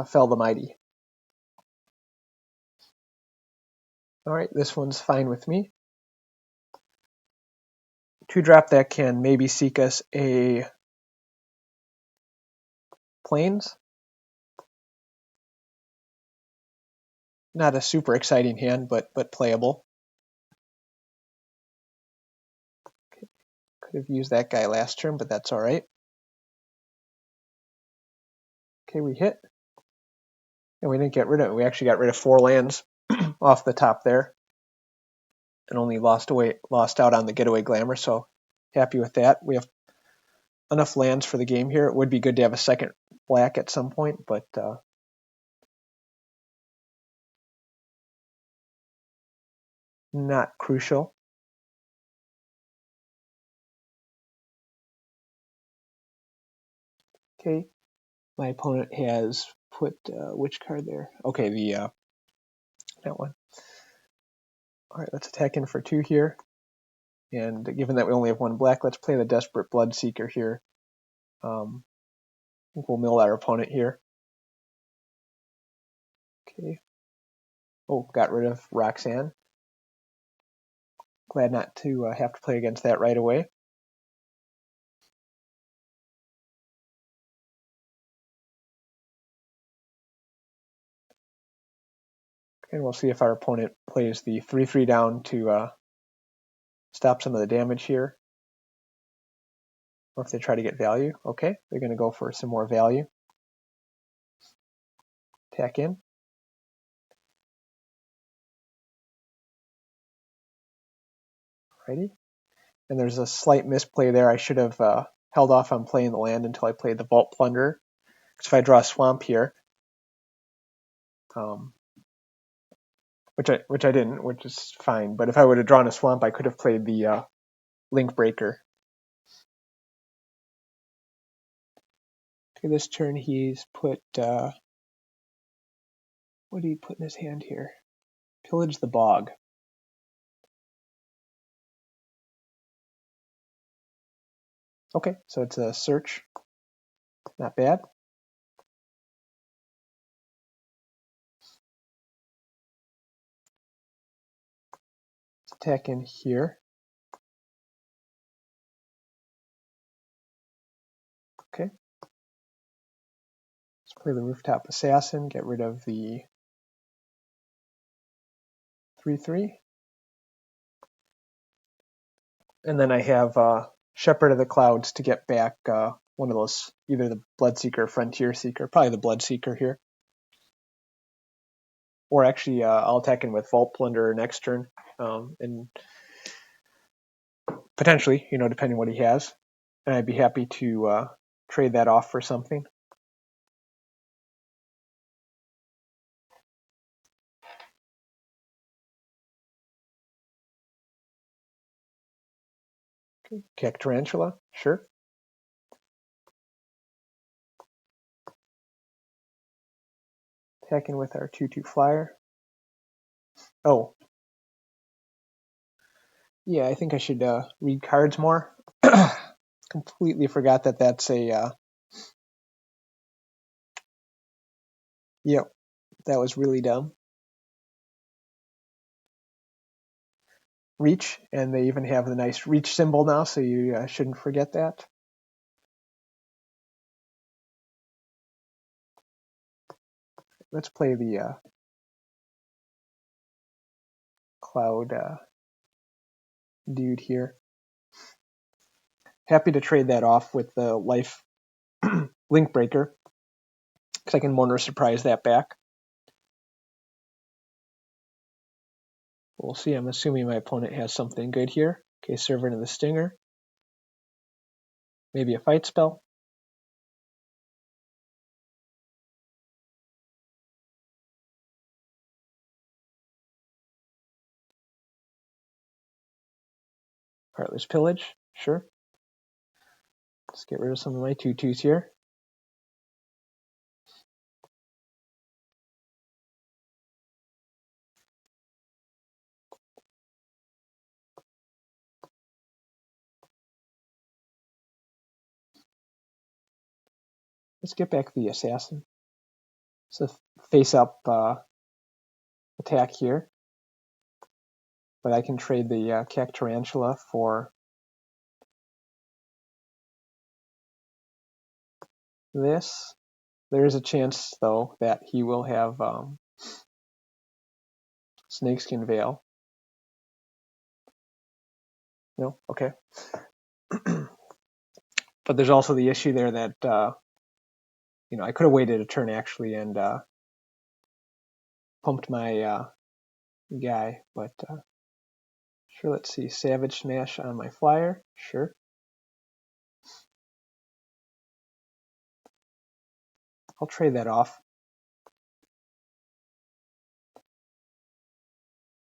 Fell the Mighty. All right, this one's fine with me. 2-drop that can maybe seek us a Plains. Not a super exciting hand, but playable. Okay. Could have used that guy last turn, but that's all right. Okay, we hit. And we didn't get rid of it. We actually got rid of 4 lands off the top there. And only lost out on the Getaway Glamour, so happy with that. We have enough lands for the game here. It would be good to have a second black at some point, but not crucial. Okay, my opponent has put which card there? Okay, that one. All right, let's attack in for 2 here. And given that we only have 1 black, let's play the Desperate Bloodseeker here. I think we'll mill our opponent here. Okay. Oh, got rid of Roxanne. Glad not to have to play against that right away. And we'll see if our opponent plays the 3/3 down to stop some of the damage here. Or if they try to get value. Okay, they're going to go for some more value. Attack in. Righty. And there's a slight misplay there. I should have held off on playing the land until I played the Vault Plunderer. Because if I draw a swamp here, which I didn't, which is fine. But if I would have drawn a swamp, I could have played the Link Breaker. Okay, this turn he's put, what did he put in his hand here? Pillage the Bog. Okay, so it's a search. Not bad. Let's attack in here. Okay. Let's play the Rooftop Assassin, get rid of the 3/3. And then I have Shepherd of the Clouds to get back one of those, either the Bloodseeker or Frontier Seeker, probably the Bloodseeker here. Or actually, I'll attack in with Vault Plunderer next turn, and potentially, depending what he has. And I'd be happy to trade that off for something. Okay. Kick Tarantula, sure. Attacking with our 2/2 flyer. Oh. Yeah, I think I should read cards more. Completely forgot that that's a... Yep, that was really dumb. Reach, and they even have the nice reach symbol now, so you shouldn't forget that. Let's play the Cloud dude here. Happy to trade that off with the life link breaker, because I can Mono Surprise that back. We'll see. I'm assuming my opponent has something good here. Okay, Servant of the Stinger. Maybe a fight spell. Heartless Pillage, sure. Let's get rid of some of my 2/2s here. Let's get back the Assassin. So face up attack here. But I can trade the Cack Tarantula for this. There is a chance, though, that he will have Snakeskin Veil. No? Okay. But there's also the issue there that, I could have waited a turn, actually, and pumped my guy. But sure, let's see. Savage Smash on my flyer. Sure. I'll trade that off.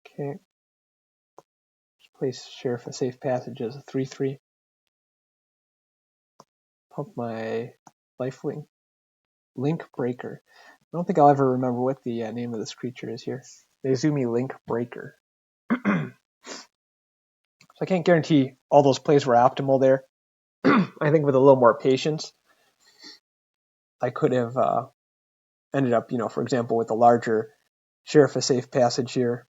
Okay. Just place Sheriff of Safe Passage as a 3/3. Pump my Lifelink. Link Breaker. I don't think I'll ever remember what the name of this creature is here. The Izumi Link Breaker. So I can't guarantee all those plays were optimal there. I think with a little more patience, I could have ended up, for example, with a larger Sheriff of Safe Passage here.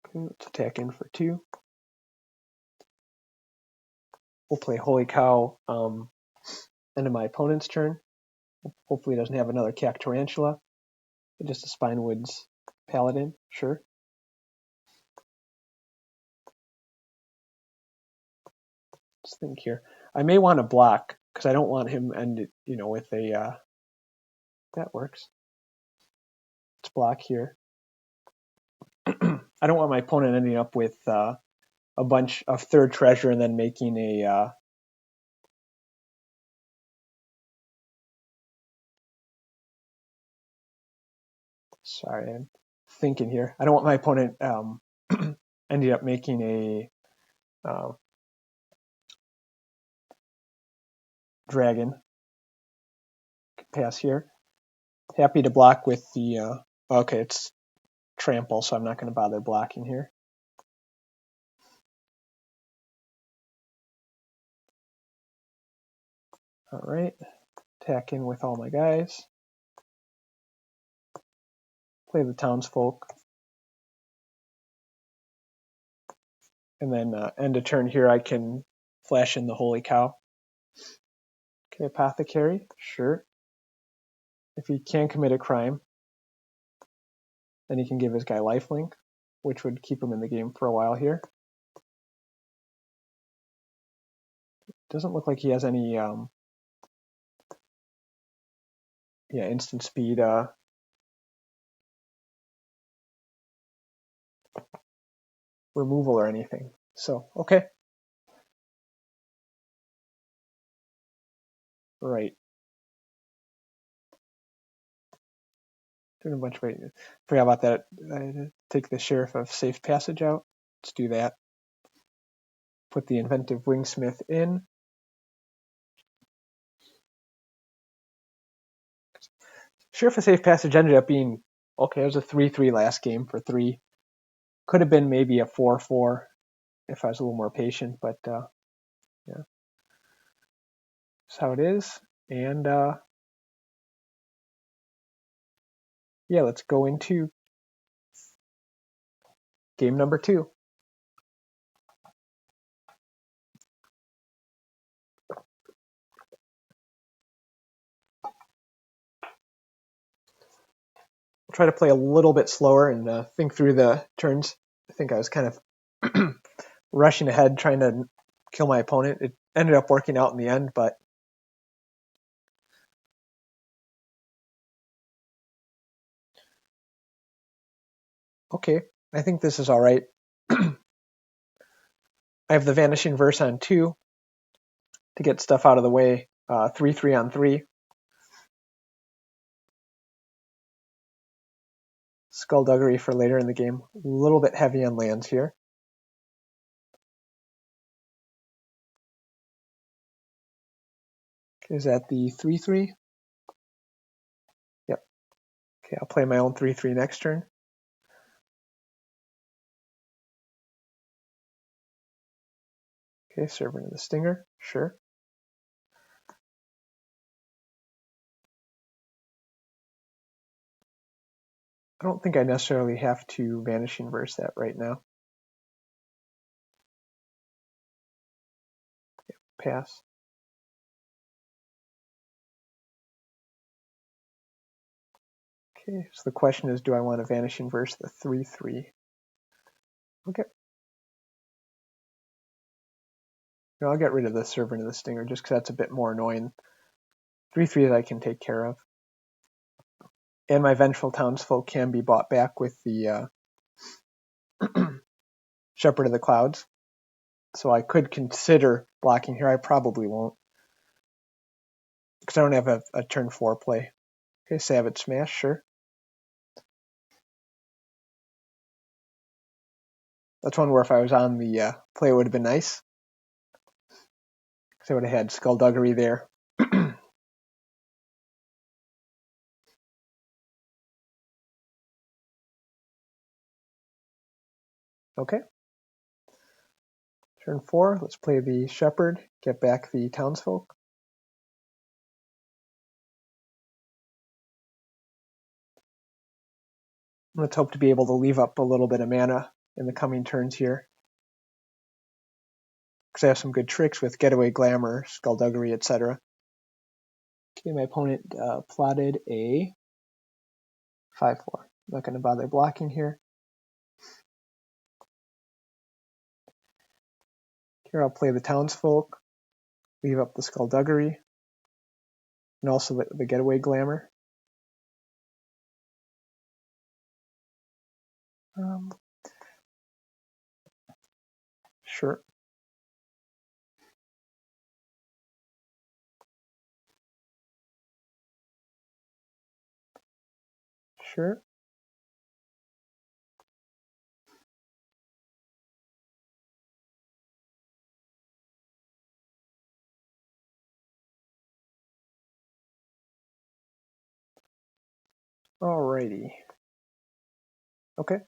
Okay, let's attack in for 2. We'll play Holy Cow end of my opponent's turn. Hopefully he doesn't have another Cack Tarantula. Just a Spinewoods Paladin, sure. Let's think here. I may want to block, because I don't want him ended, with a... that works. Let's block here. I don't want my opponent ending up with a bunch of third treasure and then making a... sorry, I'm thinking here. I don't want my opponent ending up making a dragon. Pass here. Happy to block with the... okay, it's trample, so I'm not going to bother blocking here. All right. Attack in with all my guys. Play the townsfolk. And then end a turn here, I can flash in the Holy Cow. Okay, Apothecary, sure. If he can commit a crime, then he can give his guy lifelink, which would keep him in the game for a while here. Doesn't look like he has any instant speed removal or anything. So, okay. Right. Doing a bunch of waiting. Forgot about that. I take the Sheriff of Safe Passage out. Let's do that. Put the Inventive Wingsmith in. Sheriff of Safe Passage ended up being okay. It was a 3/3 last game for 3. Could have been maybe a 4/4 if I was a little more patient, but yeah, that's how it is. And yeah, let's go into game number 2. I'll try to play a little bit slower and think through the turns. I think I was kind of rushing ahead trying to kill my opponent. It ended up working out in the end, but okay, I think this is all right. I have the Vanishing Verse on 2 to get stuff out of the way. 3/3 on 3. Skullduggery for later in the game. A little bit heavy on lands here. Is that the 3/3? Yep. Okay, I'll play my own 3/3 next turn. Okay, Servant of the Stinger. Sure. I don't think I necessarily have to Vanishing Verse that right now. Yep, pass. Okay, so the question is, do I want to Vanishing Verse the 3/3? Okay. No, I'll get rid of the Servant of the Stinger just because that's a bit more annoying. 3/3 that I can take care of. And my Vengeful Townsfolk can be bought back with the Shepherd of the Clouds. So I could consider blocking here. I probably won't. Because I don't have a turn 4 play. Okay, Savage Smash, sure. That's one where if I was on the play, it would have been nice. Because I would have had Skullduggery there. Okay. Turn 4, let's play the Shepherd, get back the Townsfolk. Let's hope to be able to leave up a little bit of mana in the coming turns here. Because I have some good tricks with Getaway Glamour, Skullduggery, etc. Okay, my opponent plotted a 5/4. I'm not going to bother blocking here. Here I'll play the Townsfolk, leave up the Skullduggery, and also the Getaway Glamour. Sure. Sure. Alrighty. Okay.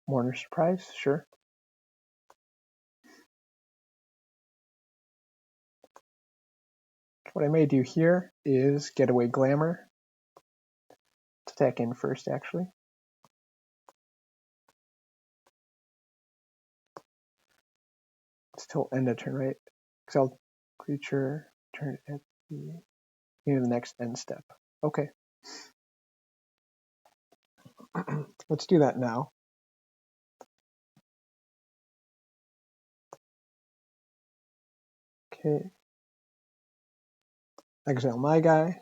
Mourner's Surprise, sure. What I may do here is Getaway Glamour. Let's attack in first, actually. Still end a turn, right? Exiled creature, turn at the beginning of the next end step. Okay. Let's do that now. Okay. Exile my guy.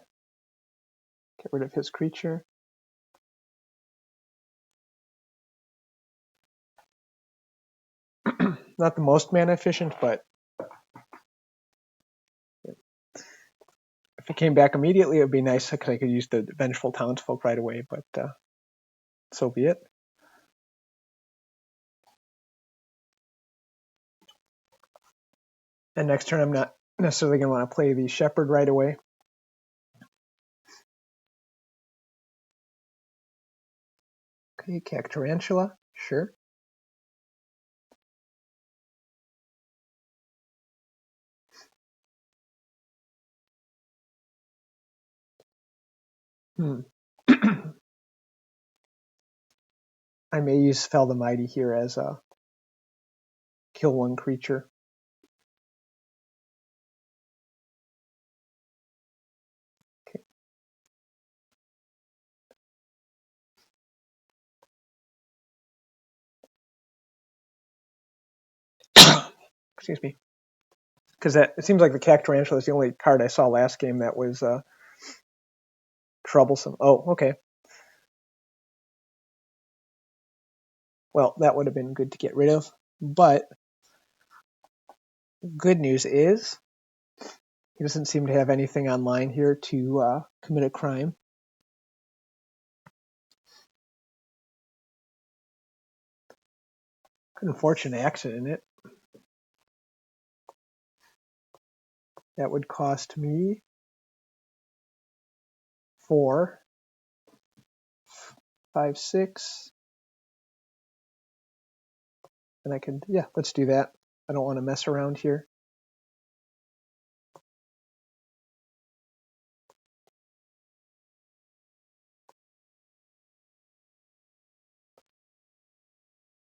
Get rid of his creature. Not the most mana efficient, but if it came back immediately, it would be nice because I could use the Vengeful Townsfolk right away, but so be it. And next turn, I'm not necessarily going to want to play the Shepherd right away. Okay, Cactarantula, sure. I may use Fell the Mighty here as a kill one creature. Okay. Excuse me. Because it seems like the Cactarantula is the only card I saw last game that was troublesome. Oh, okay. Well, that would have been good to get rid of. But good news is he doesn't seem to have anything online here to commit a crime. Unfortunate accident in it. That would cost me 4, 5, 6. And I can, yeah, let's do that. I don't want to mess around here.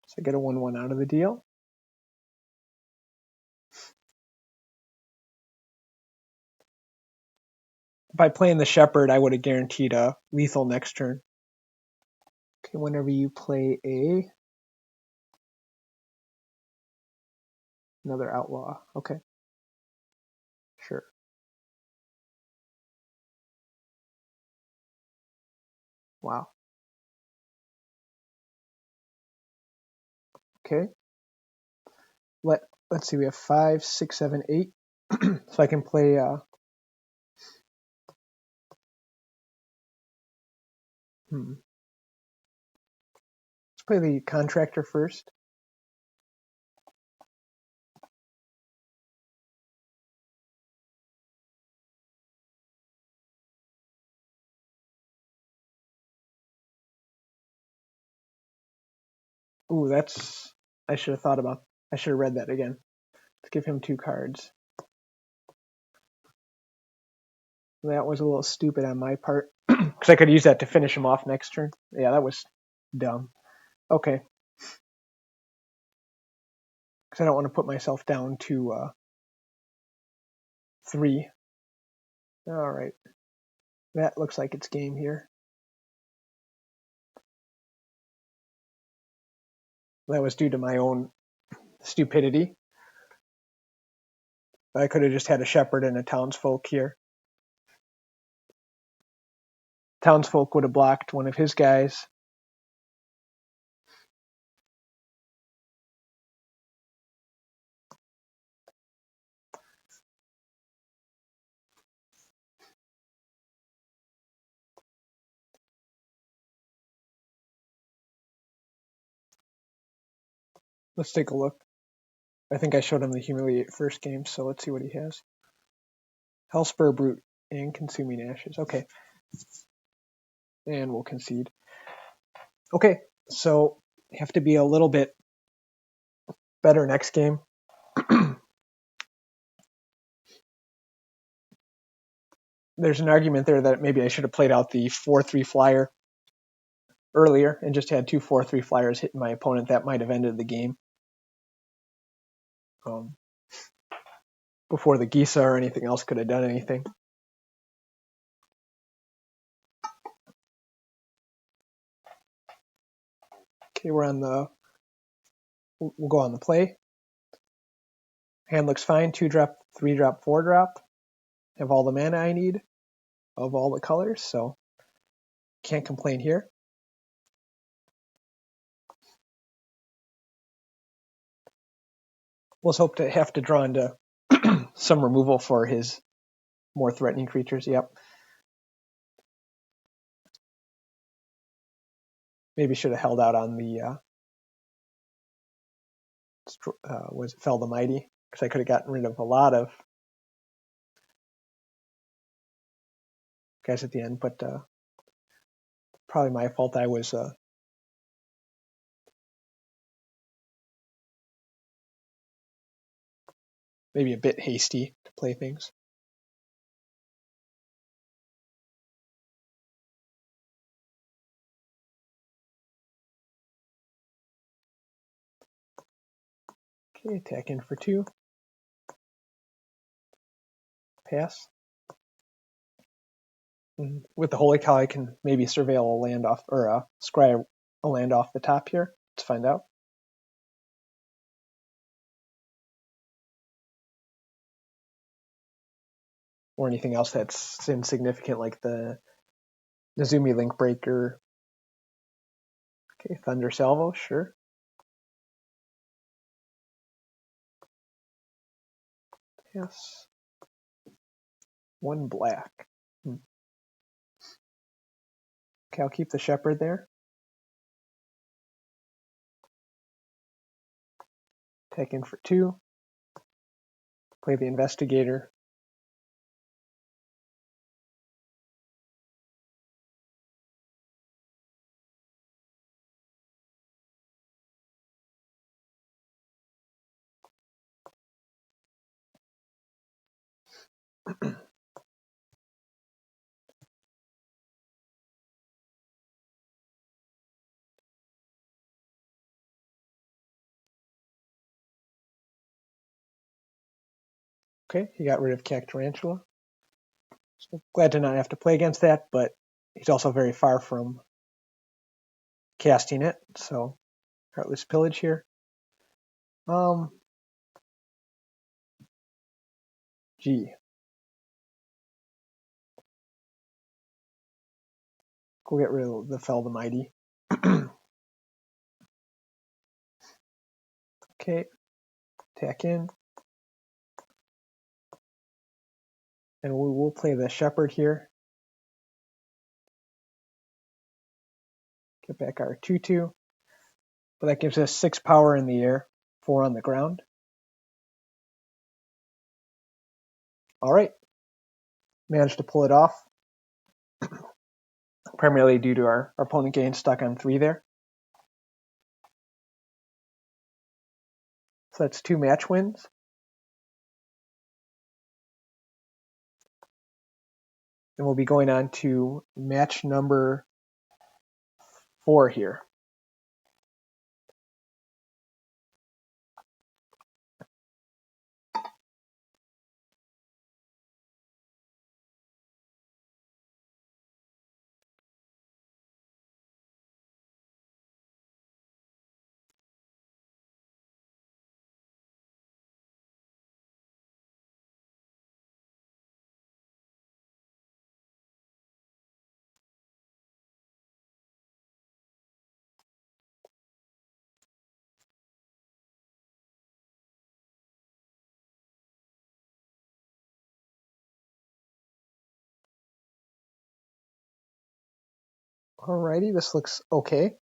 So I get a 1/1 out of the deal. By playing the Shepherd, I would have guaranteed a lethal next turn. Okay, whenever you play another Outlaw. Okay. Sure. Wow. Okay. Let's see, we have 5, 6, 7, 8. So I can play let's play the Contractor first. Ooh, I should have read that again. Let's give him 2 cards. That was a little stupid on my part, because I could use that to finish him off next turn. Yeah, that was dumb. Okay. Because I don't want to put myself down to 3. All right. That looks like it's game here. That was due to my own stupidity. I could have just had a Shepherd and a Townsfolk here. Townsfolk would have blocked one of his guys. Let's take a look. I think I showed him the Humiliate first game, so let's see what he has. Hellspur Brute and Consuming Ashes. Okay. And we'll concede. Okay, so have to be a little bit better next game. There's an argument there that maybe I should have played out the 4/3 flyer earlier and just had 2 4/3 flyers hitting my opponent. That might have ended the game. Before the Gisa or anything else could have done anything. Okay, we'll go on the play. Hand looks fine, 2-drop, 3-drop, 4-drop. Have all the mana I need of all the colors, so can't complain here. Let's hope to have to draw into some removal for his more threatening creatures. Yep. Maybe should have held out on the was it Fell the Mighty, because I could have gotten rid of a lot of guys at the end, but probably my fault. I was maybe a bit hasty to play things. Okay, attack in for 2. Pass. With the Holy Cow, I can maybe surveil a land off, or scry a land off the top here. Let's find out. Or anything else that's insignificant, like the Nezumi Link Breaker. Okay, Thunder Salvo, sure. Yes. 1 black. Okay, I'll keep the Shepherd there. Attack in for 2. Play the Investigator. Okay, he got rid of Cactarantula. So glad to not have to play against that, but he's also very far from casting it, so Heartless Pillage here. Gee. Go get rid of the Fell the Mighty. Okay, attack in. And we will play the Shepherd here. Get back our 2/2. But that gives us 6 power in the air, 4 on the ground. Alright. Managed to pull it off. Primarily due to our opponent getting stuck on 3 there. So that's 2 match wins. And we'll be going on to match number 4 here. Alrighty, this looks okay.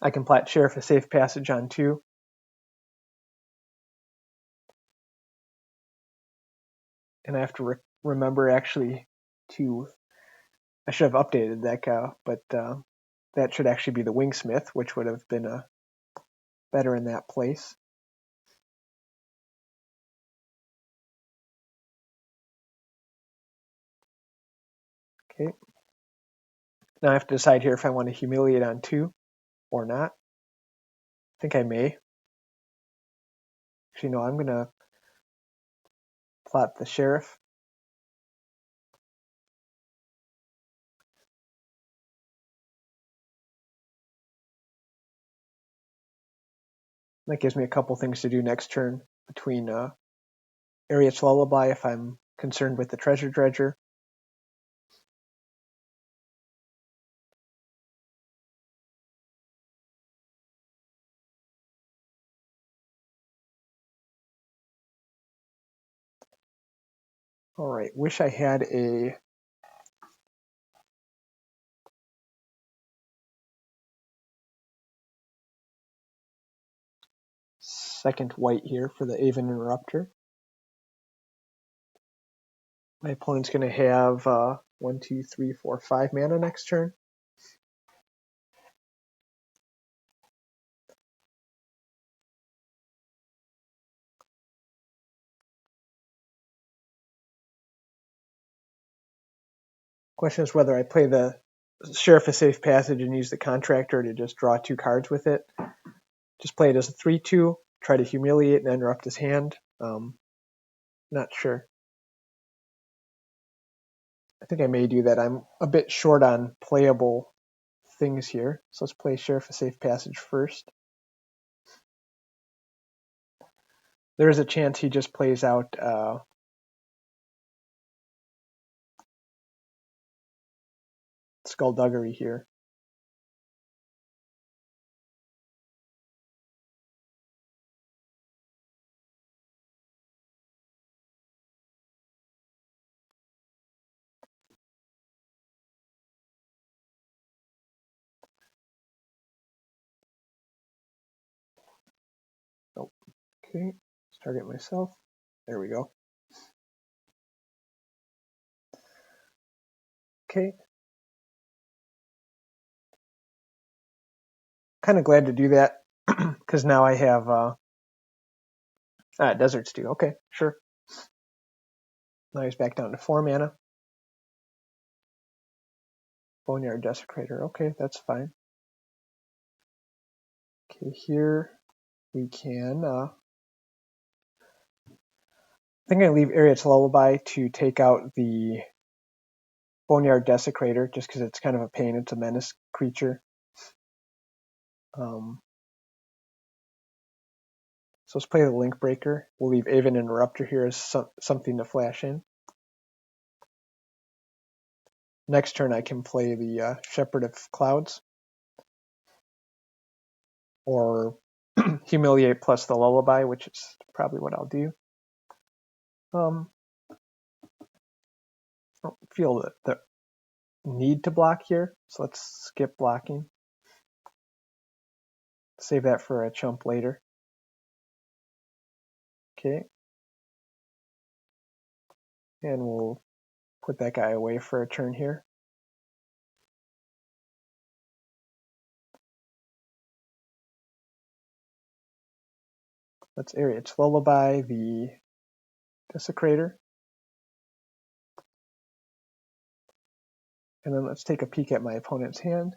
I can plat Sheriff a Safe Passage on 2. And I have to remember actually I should have updated that, but that should actually be the Wingsmith, which would have been better in that place. Okay. Now I have to decide here if I want to Humiliate on 2 or not. I think I may. Actually, no, I'm going to plot the Sheriff. That gives me a couple things to do next turn between Ariet's Lullaby if I'm concerned with the Treasure Dredger. All right, wish I had a second white here for the Aven Interrupter. My opponent's going to have 1, 2, 3, 4, 5 mana next turn. Question is whether I play the Sheriff of Safe Passage and use the Contractor to just draw 2 cards with it. Just play it as a 3/2, try to humiliate and interrupt his hand. Not sure. I think I may do that. I'm a bit short on playable things here. So let's play Sheriff of Safe Passage first. There is a chance he just plays out Skullduggery here. Oh, okay, let's target myself. There we go. Okay. Kind of glad to do that because now I have Desert Stew. Okay, sure. Now he's back down to 4 mana. Boneyard Desecrator. Okay, that's fine. Okay, here we can. I think I leave Ariet's Lullaby to take out the Boneyard Desecrator just because it's kind of a pain. It's a menace creature. So let's play the Link Breaker. We'll leave Aven Interrupter here as something to flash in. Next turn I can play the Shepherd of Clouds. Or Humiliate plus the Lullaby, which is probably what I'll do. I don't feel the need to block here, so let's skip blocking. Save that for a chump later. Okay. And we'll put that guy away for a turn here. Let's Ariet's Lullaby, the Desecrator. And then let's take a peek at my opponent's hand.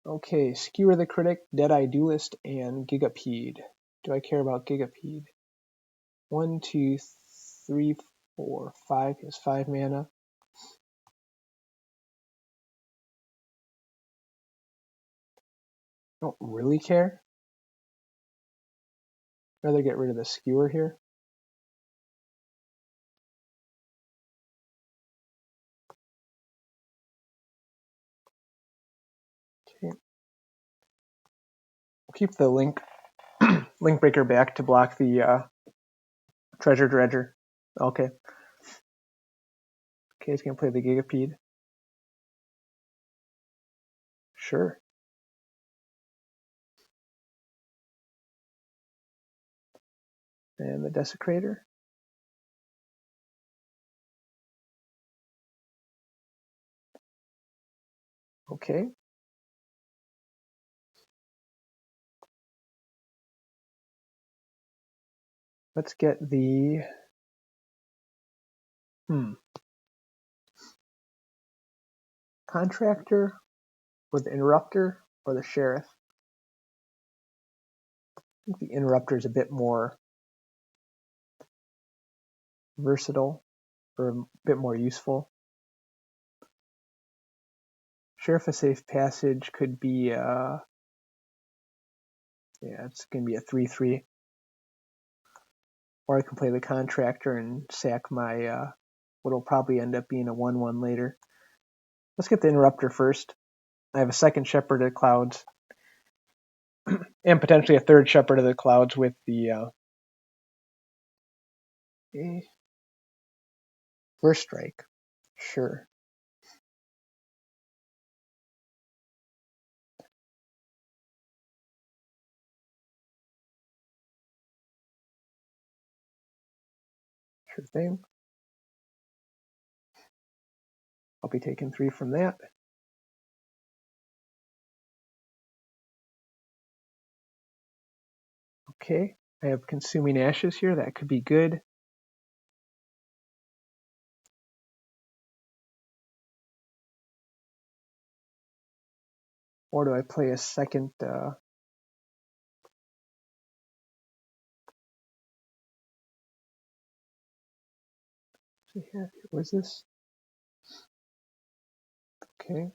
Okay, Skewer the Critic, Deadeye Duelist, and Gigapede. Do I care about Gigapede? 1, 2, 3, 4, 5. He has 5 mana. Don't really care. Rather get rid of the Skewer here. Okay. We'll keep the Link Breaker back to block the Treasure Dredger. Okay. Okay, he's gonna play the Gigapede. Sure. And the Desecrator. Okay. Let's get the Contractor, or the Interrupter, or the Sheriff. I think the Interrupter is a bit more versatile. or a bit more useful. Sheriff of Safe Passage could be, yeah, it's going to be a 3/3. Or I can play the Contractor and sack my, what'll probably end up being a 1/1 later. Let's get the Interrupter first. I have a second Shepherd of the Clouds, and potentially a third Shepherd of the Clouds with the First Strike. Sure. Sure thing. I'll be taking 3 from that. Okay, I have Consuming Ashes here. That could be good. Or do I play a second? See here, where's this? Okay.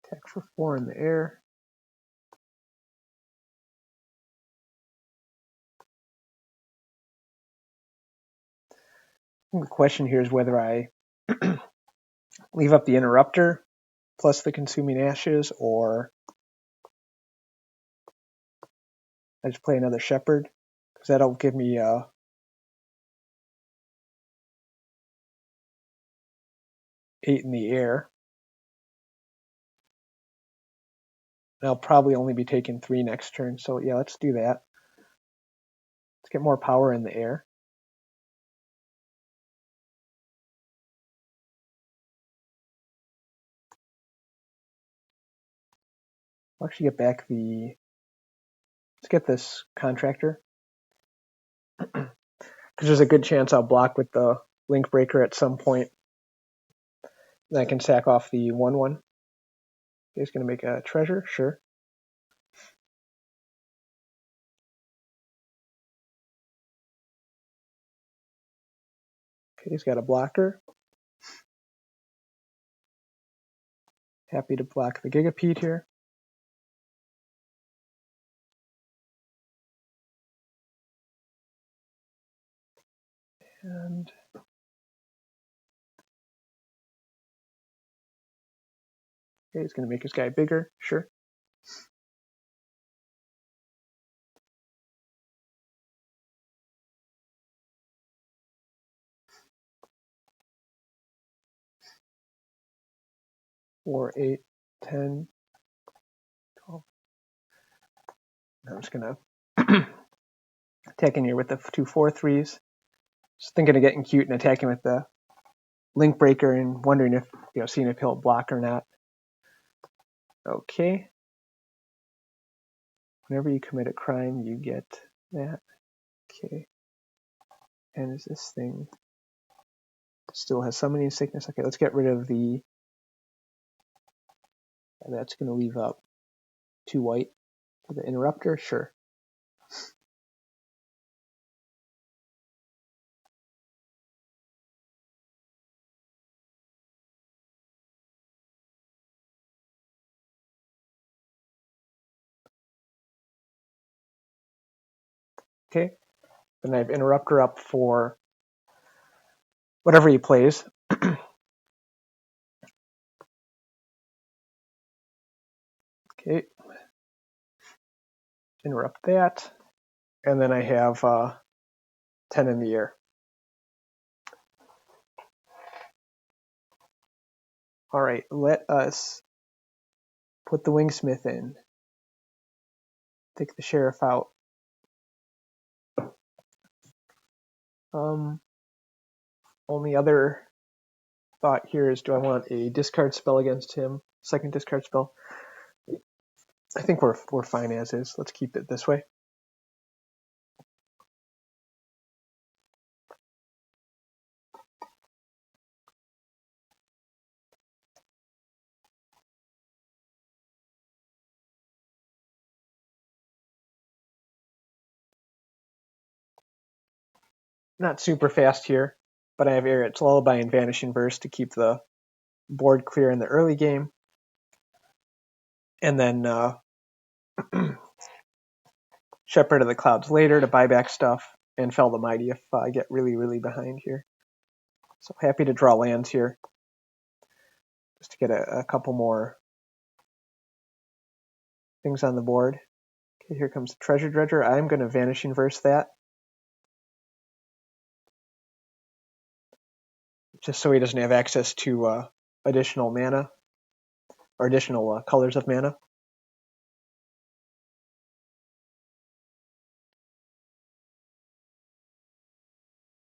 Attack for 4 in the air. I think the question here is whether I leave up the Interrupter plus the Consuming Ashes, or I just play another Shepherd, because that'll give me 8 in the air. And I'll probably only be taking 3 next turn, so yeah, let's do that. Let's get more power in the air. I'll actually get back the... Let's get this Contractor. Because there's a good chance I'll block with the Link Breaker at some point. Then I can sack off the 1/1. He's going to make a treasure, sure. Okay, he's got a blocker. Happy to block the Gigapede here. And okay, he's going to make his guy bigger, sure. Four, 8, 10, 12. I'm just going to attack in here with the 2 4/3s. Just thinking of getting cute and attacking with the Link Breaker and wondering if, seeing if he'll block or not. Okay. Whenever you commit a crime, you get that. Okay. And is this thing still has Summoning Sickness? Okay, let's get rid of the... That's going to leave up 2 white for the Interrupter, sure. Okay, then I have Interrupter up for whatever he plays. Okay, interrupt that, and then I have 10 in the air. All right, let us put the Wingsmith in. Take the Sheriff out. Only other thought here is, do I want a discard spell against him? Second discard spell? I think we're fine as is. Let's keep it this way. not super fast here, but I have Ariet's Lullaby and Vanishing Verse to keep the board clear in the early game. And then Shepherd of the Clouds later to buy back stuff, and Fell the Mighty if I get really, really behind here. So happy to draw lands here, just to get a couple more things on the board. Okay, here comes the Treasure Dredger. I'm going to Vanishing Verse that, just so he doesn't have access to additional mana, or additional colors of mana.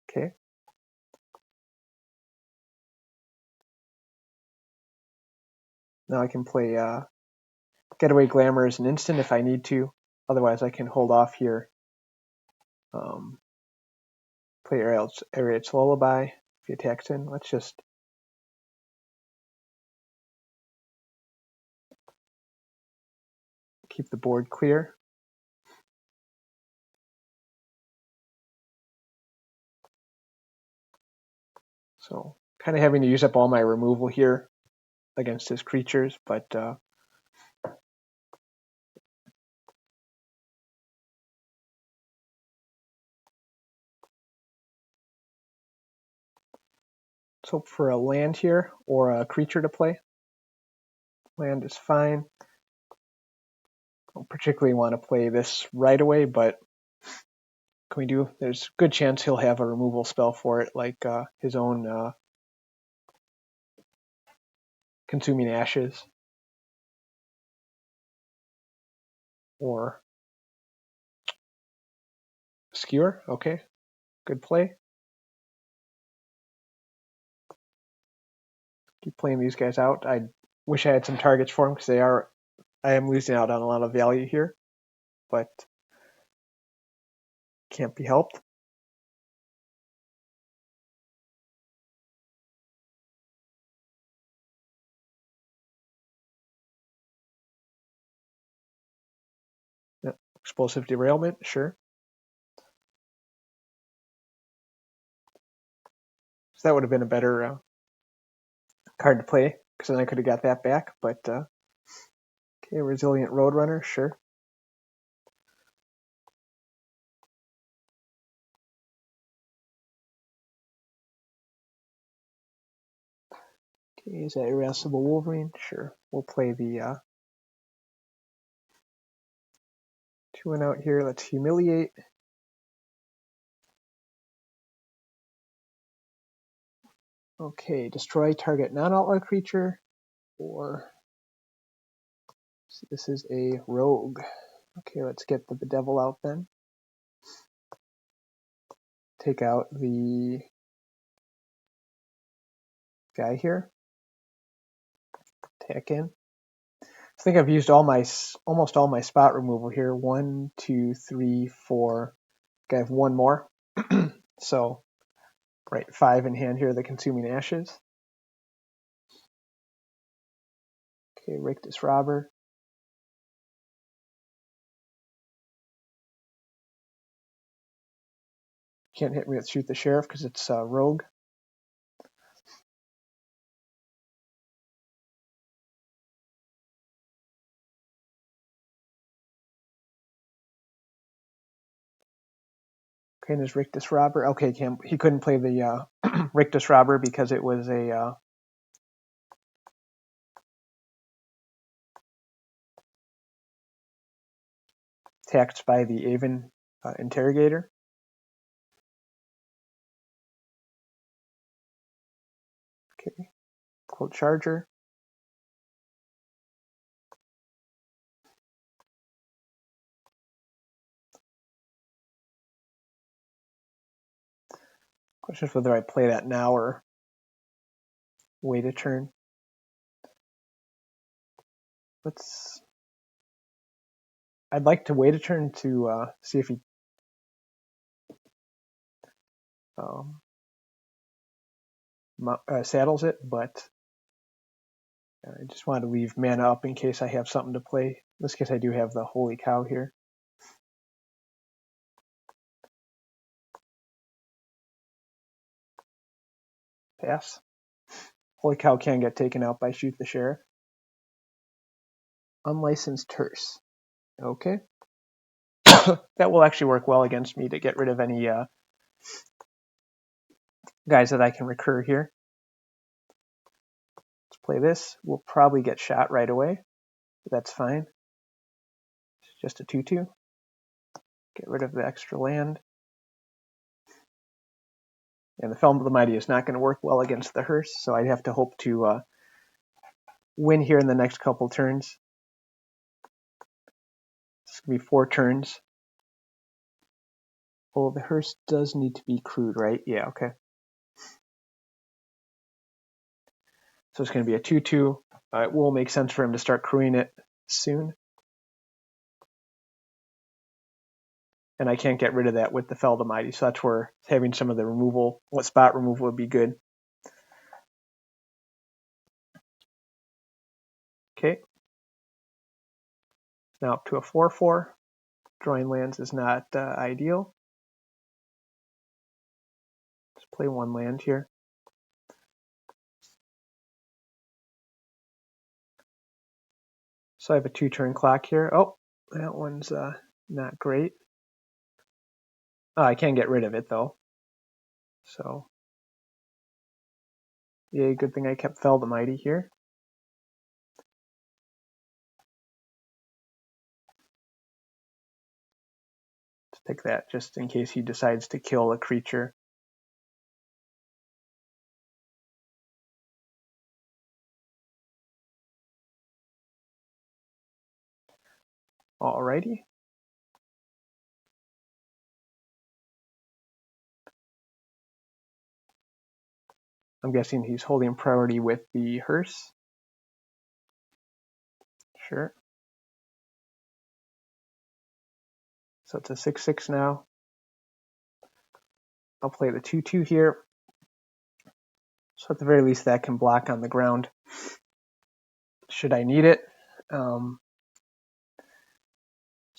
Okay. Now I can play Getaway Glamour as an instant if I need to. Otherwise, I can hold off here. Play Ariet's Lullaby if he attacks in. Let's just keep the board clear. So kind of having to use up all my removal here against his creatures, but let's hope for a land here or a creature to play. Land is fine. Don't particularly want to play this right away, but can we do? There's a good chance he'll have a removal spell for it, like his own Consuming Ashes or Skewer. Okay, good play. Keep playing these guys out. I wish I had some targets for them because I am losing out on a lot of value here, but can't be helped. Yeah. Explosive Derailment, sure. So that would have been a better card to play because then I could have got that back. But okay, Resilient Roadrunner, sure. Okay, is that Irascible Wolverine? Sure. We'll play the 2 and out here. Let's Humiliate. Okay, destroy target non-outlaw creature, or so this is a rogue. Okay, let's get the Bedevil out then. Take out the guy here. Attack in. I think I've used almost all my spot removal here. 1, 2, 3, 4. I have one more. So, right, 5 in hand here, the Consuming Ashes. Okay, Rictus Robber. Can't hit me with Shoot the Sheriff because it's Rogue. Okay, and there's Rictus Robber. Okay, he couldn't play the Rictus Robber because it was a attacked by the Aven Interrogator. Okay, Quote Charger. Question is whether I play that now or wait a turn. I'd like to wait a turn to see if he saddles it, but I just wanted to leave mana up in case I have something to play. In this case, I do have the Holy Cow here. Pass. Holy cow, can get taken out by Shoot the Sheriff. Unlicensed Hearse. Okay. That will actually work well against me to get rid of any guys that I can recur here. Let's play this. We'll probably get shot right away. That's fine. It's just a 2/2. Get rid of the extra land. And the Felm of the Mighty is not going to work well against the Hearse, so I'd have to hope to win here in the next couple turns. It's going to be 4 turns. Oh, the Hearse does need to be crewed, right? Yeah, okay. So it's going to be a 2/2. It will make sense for him to start crewing it soon. And I can't get rid of that with the Fel of the Mighty, so that's where having some of the removal, spot removal would be good. Okay. Now up to a 4/4. Drawing lands is not ideal. Let's play 1 land here. So I have a 2-turn clock here. Oh, that one's not great. Oh, I can get rid of it though. So, yeah, good thing I kept Fel the Mighty here. Let's pick that just in case he decides to kill a creature. Alrighty. I'm guessing he's holding priority with the Hearse. Sure. So it's a 6/6 now. I'll play the 2/2 here. So at the very least that can block on the ground should I need it. So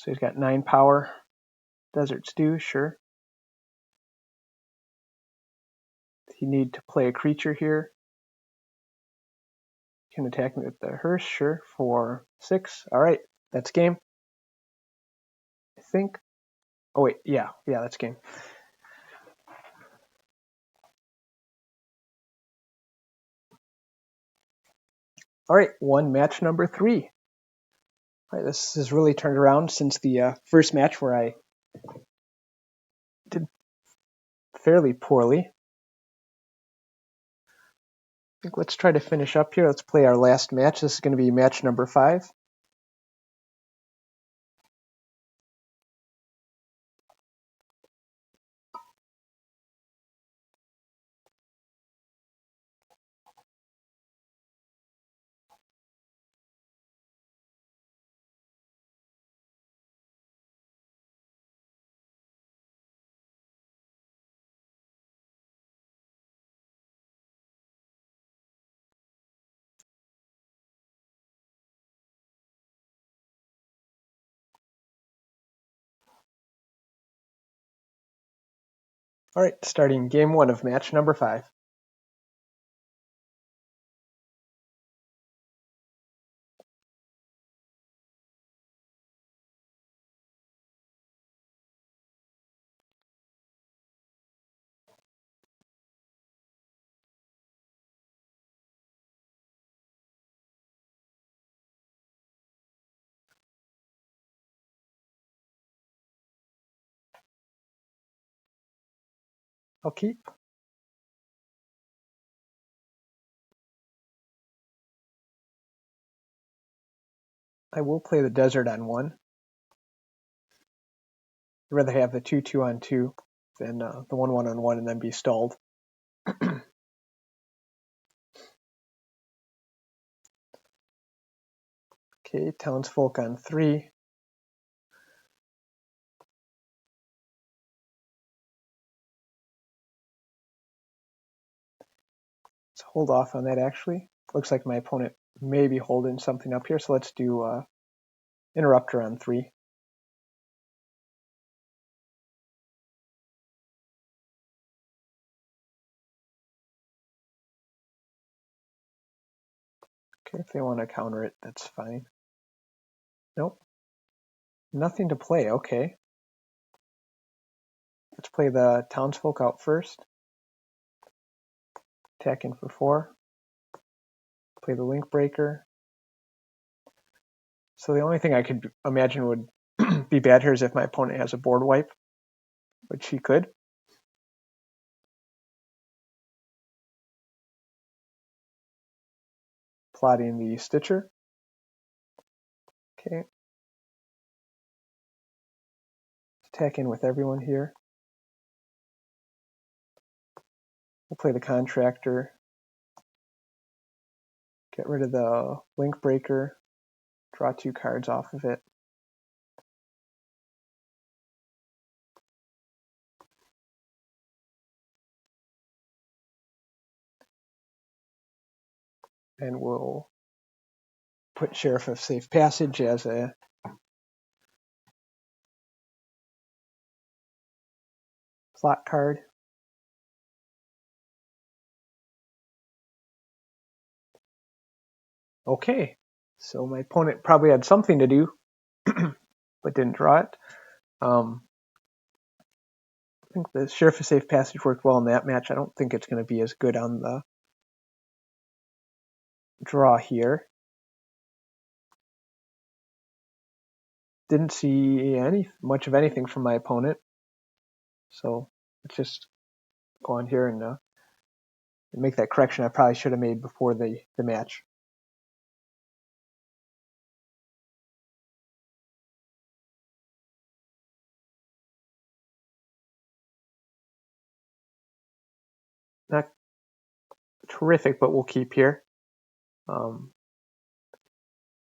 he's got 9 power. Desert Stew, sure. He need to play a creature here. Can attack me with the Hearse, sure, for 6. Alright, that's game. I think. Oh wait, yeah, that's game. Alright, match number 3. Alright, this has really turned around since the first match where I did fairly poorly. I think let's try to finish up here. Let's play our last match. This is going to be match number 5. Alright, starting game 1 of match number 5. I'll keep. I will play the Desert on 1. I'd rather have the 2/2 on 2 than the 1/1 on 1 and then be stalled. Okay, Townsfolk on 3. Let's hold off on that actually. Looks like my opponent may be holding something up here, so let's do Interrupter on 3. Okay, if they want to counter it, that's fine. Nope. Nothing to play, okay. Let's play the townsfolk out first. Attack in for 4. Play the link breaker. So the only thing I could imagine would be bad here is if my opponent has a board wipe, which he could. Plotting the Stitcher. Okay. Attack in with everyone here. We'll play the Contractor. Get rid of the link breaker. Draw 2 cards off of it. And we'll put Sheriff of Safe Passage as a plot card. Okay, so my opponent probably had something to do, but didn't draw it. I think the Sheriff of Safe Passage worked well in that match. I don't think it's going to be as good on the draw here. Didn't see much of anything from my opponent. So let's just go on here and make that correction I probably should have made before the match. Not terrific, but we'll keep here.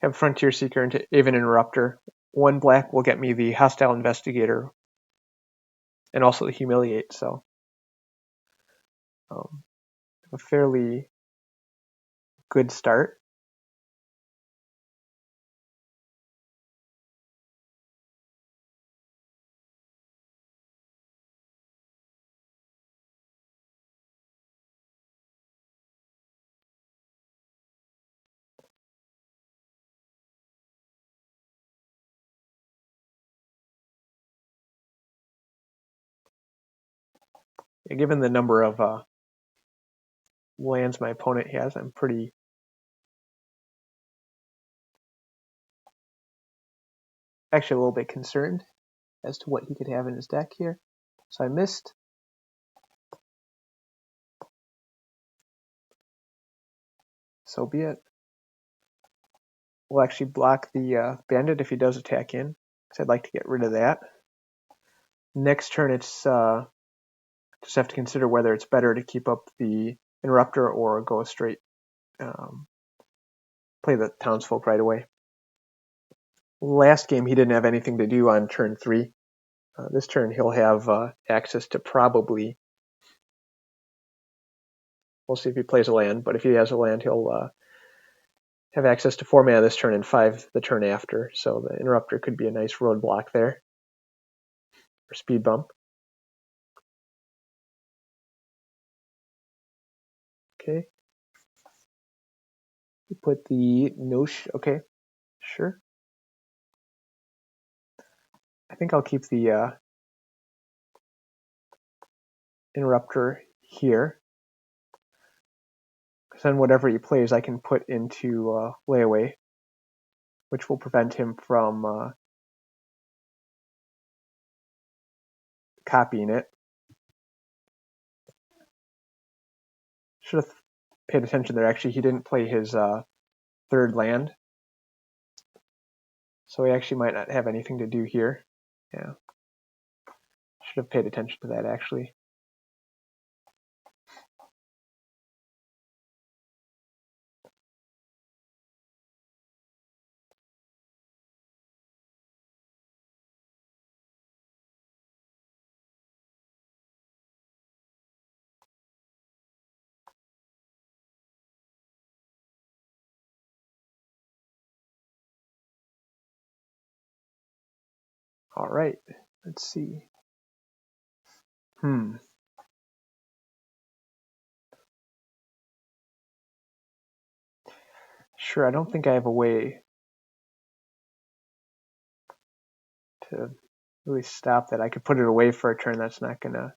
Have Frontier Seeker into Aven Interrupter. 1 black will get me the Hostile Investigator and also the Humiliate, so a fairly good start. Given the number of lands my opponent has, I'm actually a little bit concerned as to what he could have in his deck here. So I missed. So be it. We'll actually block the Bandit if he does attack in, because I'd like to get rid of that. Next turn, it's just have to consider whether it's better to keep up the Interrupter or go straight, play the Townsfolk right away. Last game, he didn't have anything to do on turn 3. This turn, he'll have access to probably, we'll see if he plays a land, but if he has a land, he'll have access to 4 mana this turn and 5 the turn after, so the Interrupter could be a nice roadblock there, or speed bump. Okay. You put the Nosh, okay, sure. I think I'll keep the Interrupter here, because then whatever he plays I can put into layaway, which will prevent him from copying it. Should have paid attention there. Actually, he didn't play his 3rd land, so he actually might not have anything to do here. Yeah, should have paid attention to that actually. All right, let's see. Sure, I don't think I have a way to really stop that. I could put it away for a turn. That's not gonna.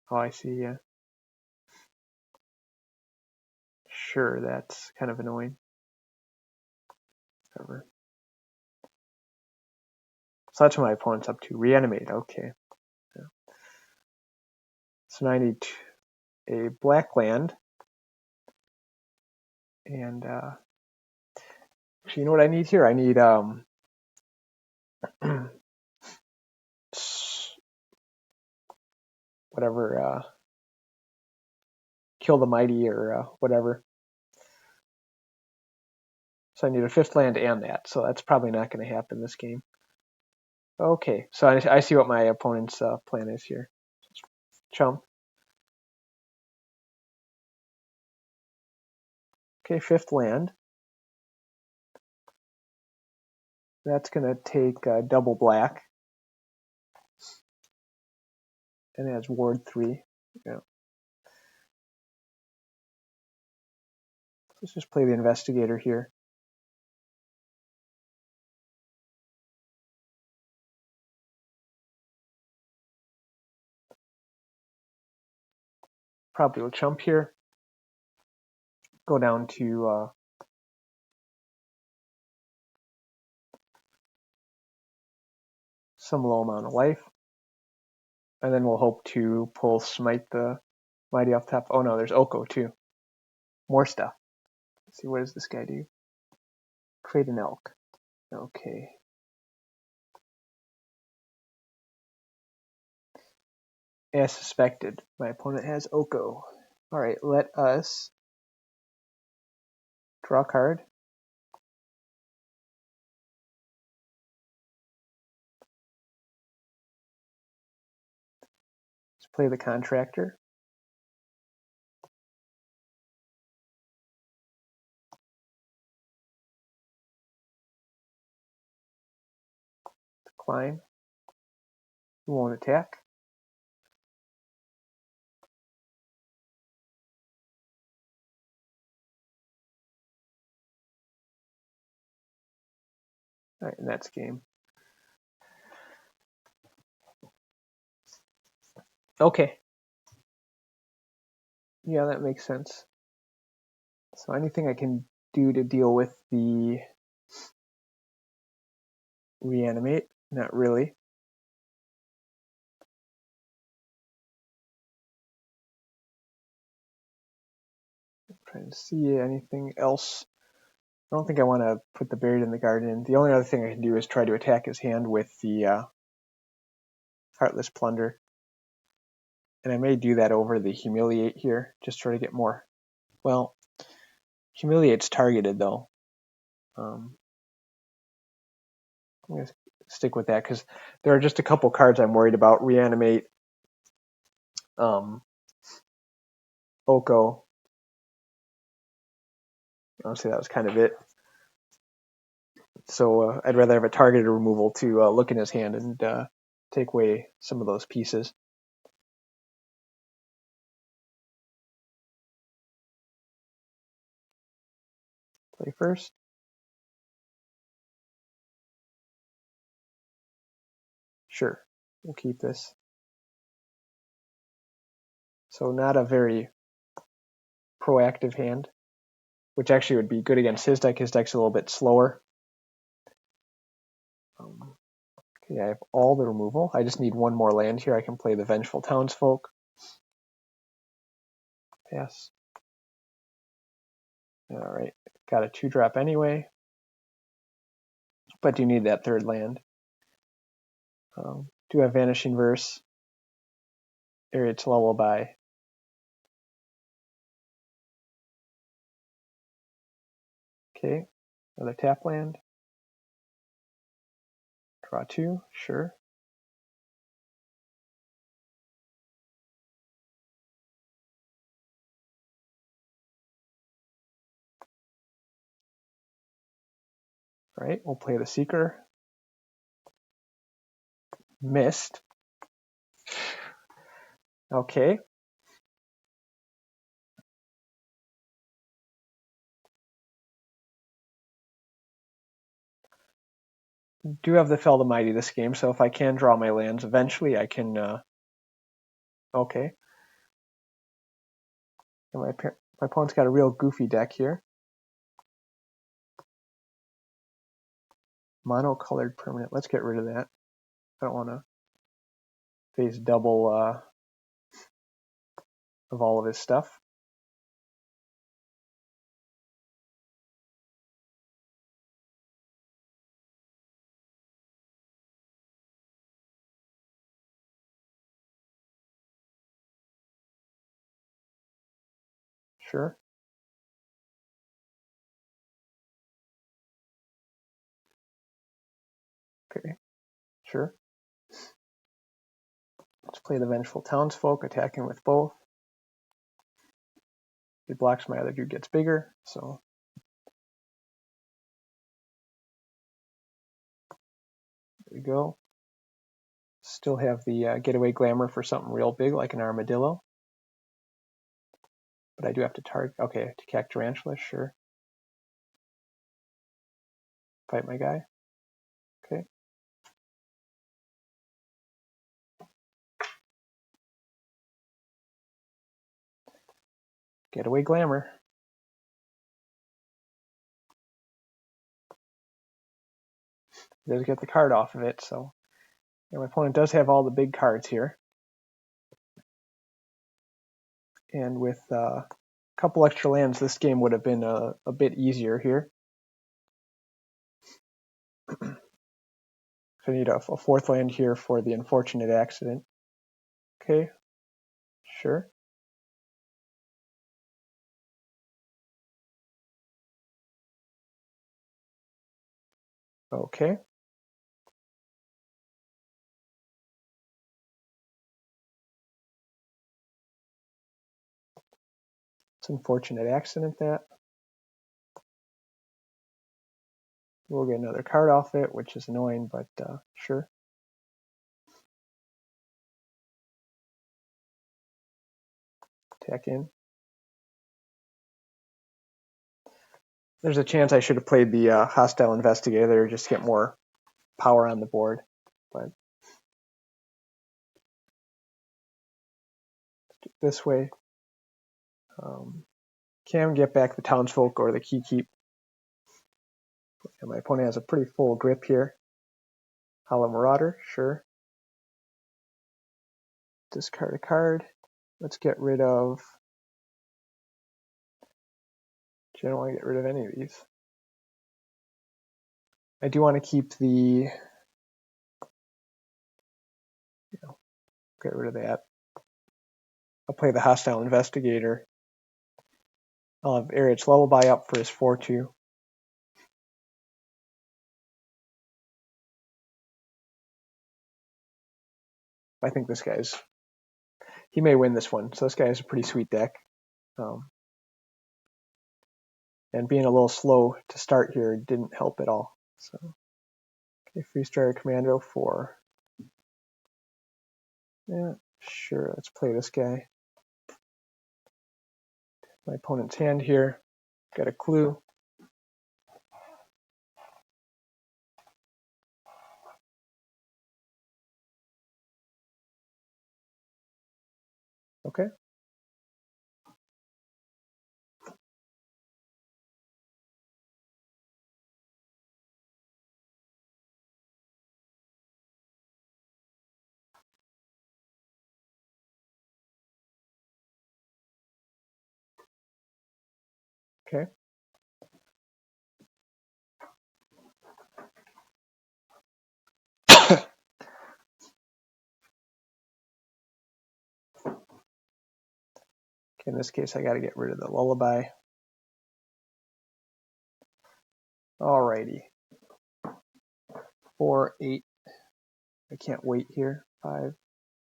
Oh, I see. Yeah. Sure, that's kind of annoying. Whatever. So that's what my opponent's up to. Reanimate. Okay. Yeah. So now I need a black land, and actually, you know what I need here? I need whatever. Kill the mighty or whatever. So I need a 5th land and that. So that's probably not going to happen this game. Okay, so I see what my opponent's plan is here. Chump. Okay, 5th land. That's going to take double black. And it has ward 3. Yeah. Let's just play the investigator here. Probably will chump here. Go down to some low amount of life. And then we'll hope to pull Smite the Mighty off top. Oh no, there's Oko too. More stuff. Let's see, what does this guy do? Create an elk. Okay. As suspected, my opponent has Oko. Alright, let us draw a card. Let's play the contractor. Decline. We won't attack. Alright, and that's game. Okay. Yeah, that makes sense. So anything I can do to deal with the reanimate? Not really. I'm trying to see anything else. I don't think I want to put the Buried in the Garden. The only other thing I can do is try to attack his hand with the Heartless Plunder. And I may do that over the Humiliate here, just try to get more. Well, Humiliate's targeted though. I'm going to stick with that because there are just a couple cards I'm worried about. Reanimate, Oko. Honestly, that was kind of it. So I'd rather have a targeted removal to look in his hand and take away some of those pieces. Play first. Sure, we'll keep this. So not a very proactive hand, which actually would be good against his deck. His deck's a little bit slower. Okay, I have all the removal. I just need one more land here. I can play the Vengeful Townsfolk. Pass. Alright, got a 2-drop anyway. But you need that 3rd land. Do have Vanishing Verse. Ariad's Lullaby. Okay, another tap land. Draw 2, sure. Alright, we'll play the Seeker. Missed. Okay. Do have the Fell the Mighty this game, so if I can draw my lands eventually, I can. Okay. And my opponent's got a real goofy deck here. Mono-colored permanent. Let's get rid of that. I don't want to face double of all of his stuff. Sure. Okay. Sure. Let's play the Vengeful Townsfolk, attacking with both. He blocks my other dude, gets bigger, so. There we go. Still have the getaway glamour for something real big, like an armadillo. But I do have to target. Okay, attack Tarantula, sure. Fight my guy. Okay. Getaway glamour. He does get the card off of it, so. And my opponent does have all the big cards here. And with a couple extra lands, this game would have been a bit easier here. I need a fourth land here for the unfortunate accident. Okay, sure. Okay. It's an unfortunate accident that. We'll get another card off it, which is annoying, but sure. Attack in. There's a chance I should have played the Hostile Investigator just to get more power on the board, but this way. Can get back the Townsfolk or the Key Keep. And my opponent has a pretty full grip here. Hollow Marauder, sure. Discard a card. Let's get rid of. I don't want to get rid of any of these. I do want to keep the. Get rid of that. I'll play the Hostile Investigator. I'll have Eric's Lullaby up for his 4-2. I think this guy's. He may win this one, so this guy has a pretty sweet deck. And being a little slow to start here didn't help at all. So, okay, Freestrider Commando for. Yeah, sure. Let's play this guy. My opponent's hand here. Got a clue. Okay. Okay. In this case, I got to get rid of the Lullaby. Alrighty. 4, 8. I can't wait here. 5,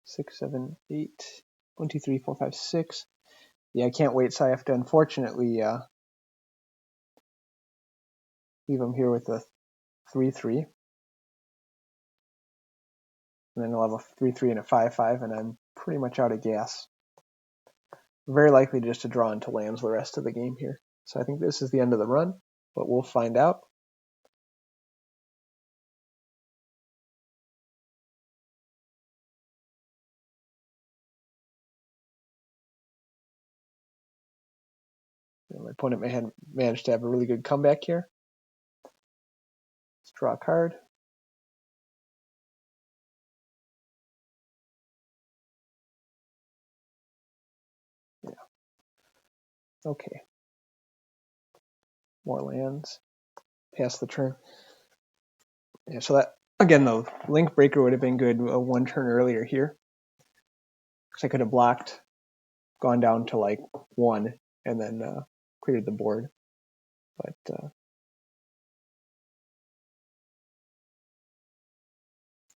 6, 7, 8. 1, 2, 3, 4, 5, 6. Yeah, I can't wait, so I have to unfortunately leave him here with a 3-3. And then I'll have a 3-3 and a 5-5, and I'm pretty much out of gas. Very likely just to draw into lands the rest of the game here. So I think this is the end of the run, but we'll find out. My opponent may have managed to have a really good comeback here. Let's draw a card. Yeah. Okay. More lands. Pass the turn. Yeah, so that, again, though, Link Breaker would have been good one turn earlier here. Because I could have blocked, gone down to like 1, and then cleared the board. But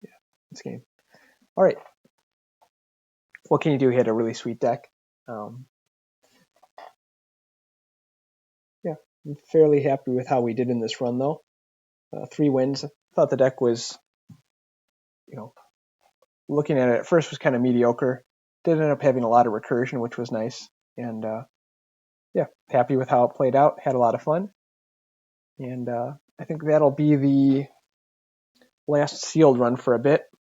yeah, this game. All right. What can you do? He had a really sweet deck. Yeah, I'm fairly happy with how we did in this run, though. 3 wins. Thought the deck was, looking at it at first was kind of mediocre. Did end up having a lot of recursion, which was nice. And yeah, happy with how it played out. Had a lot of fun. And I think that'll be the last sealed run for a bit.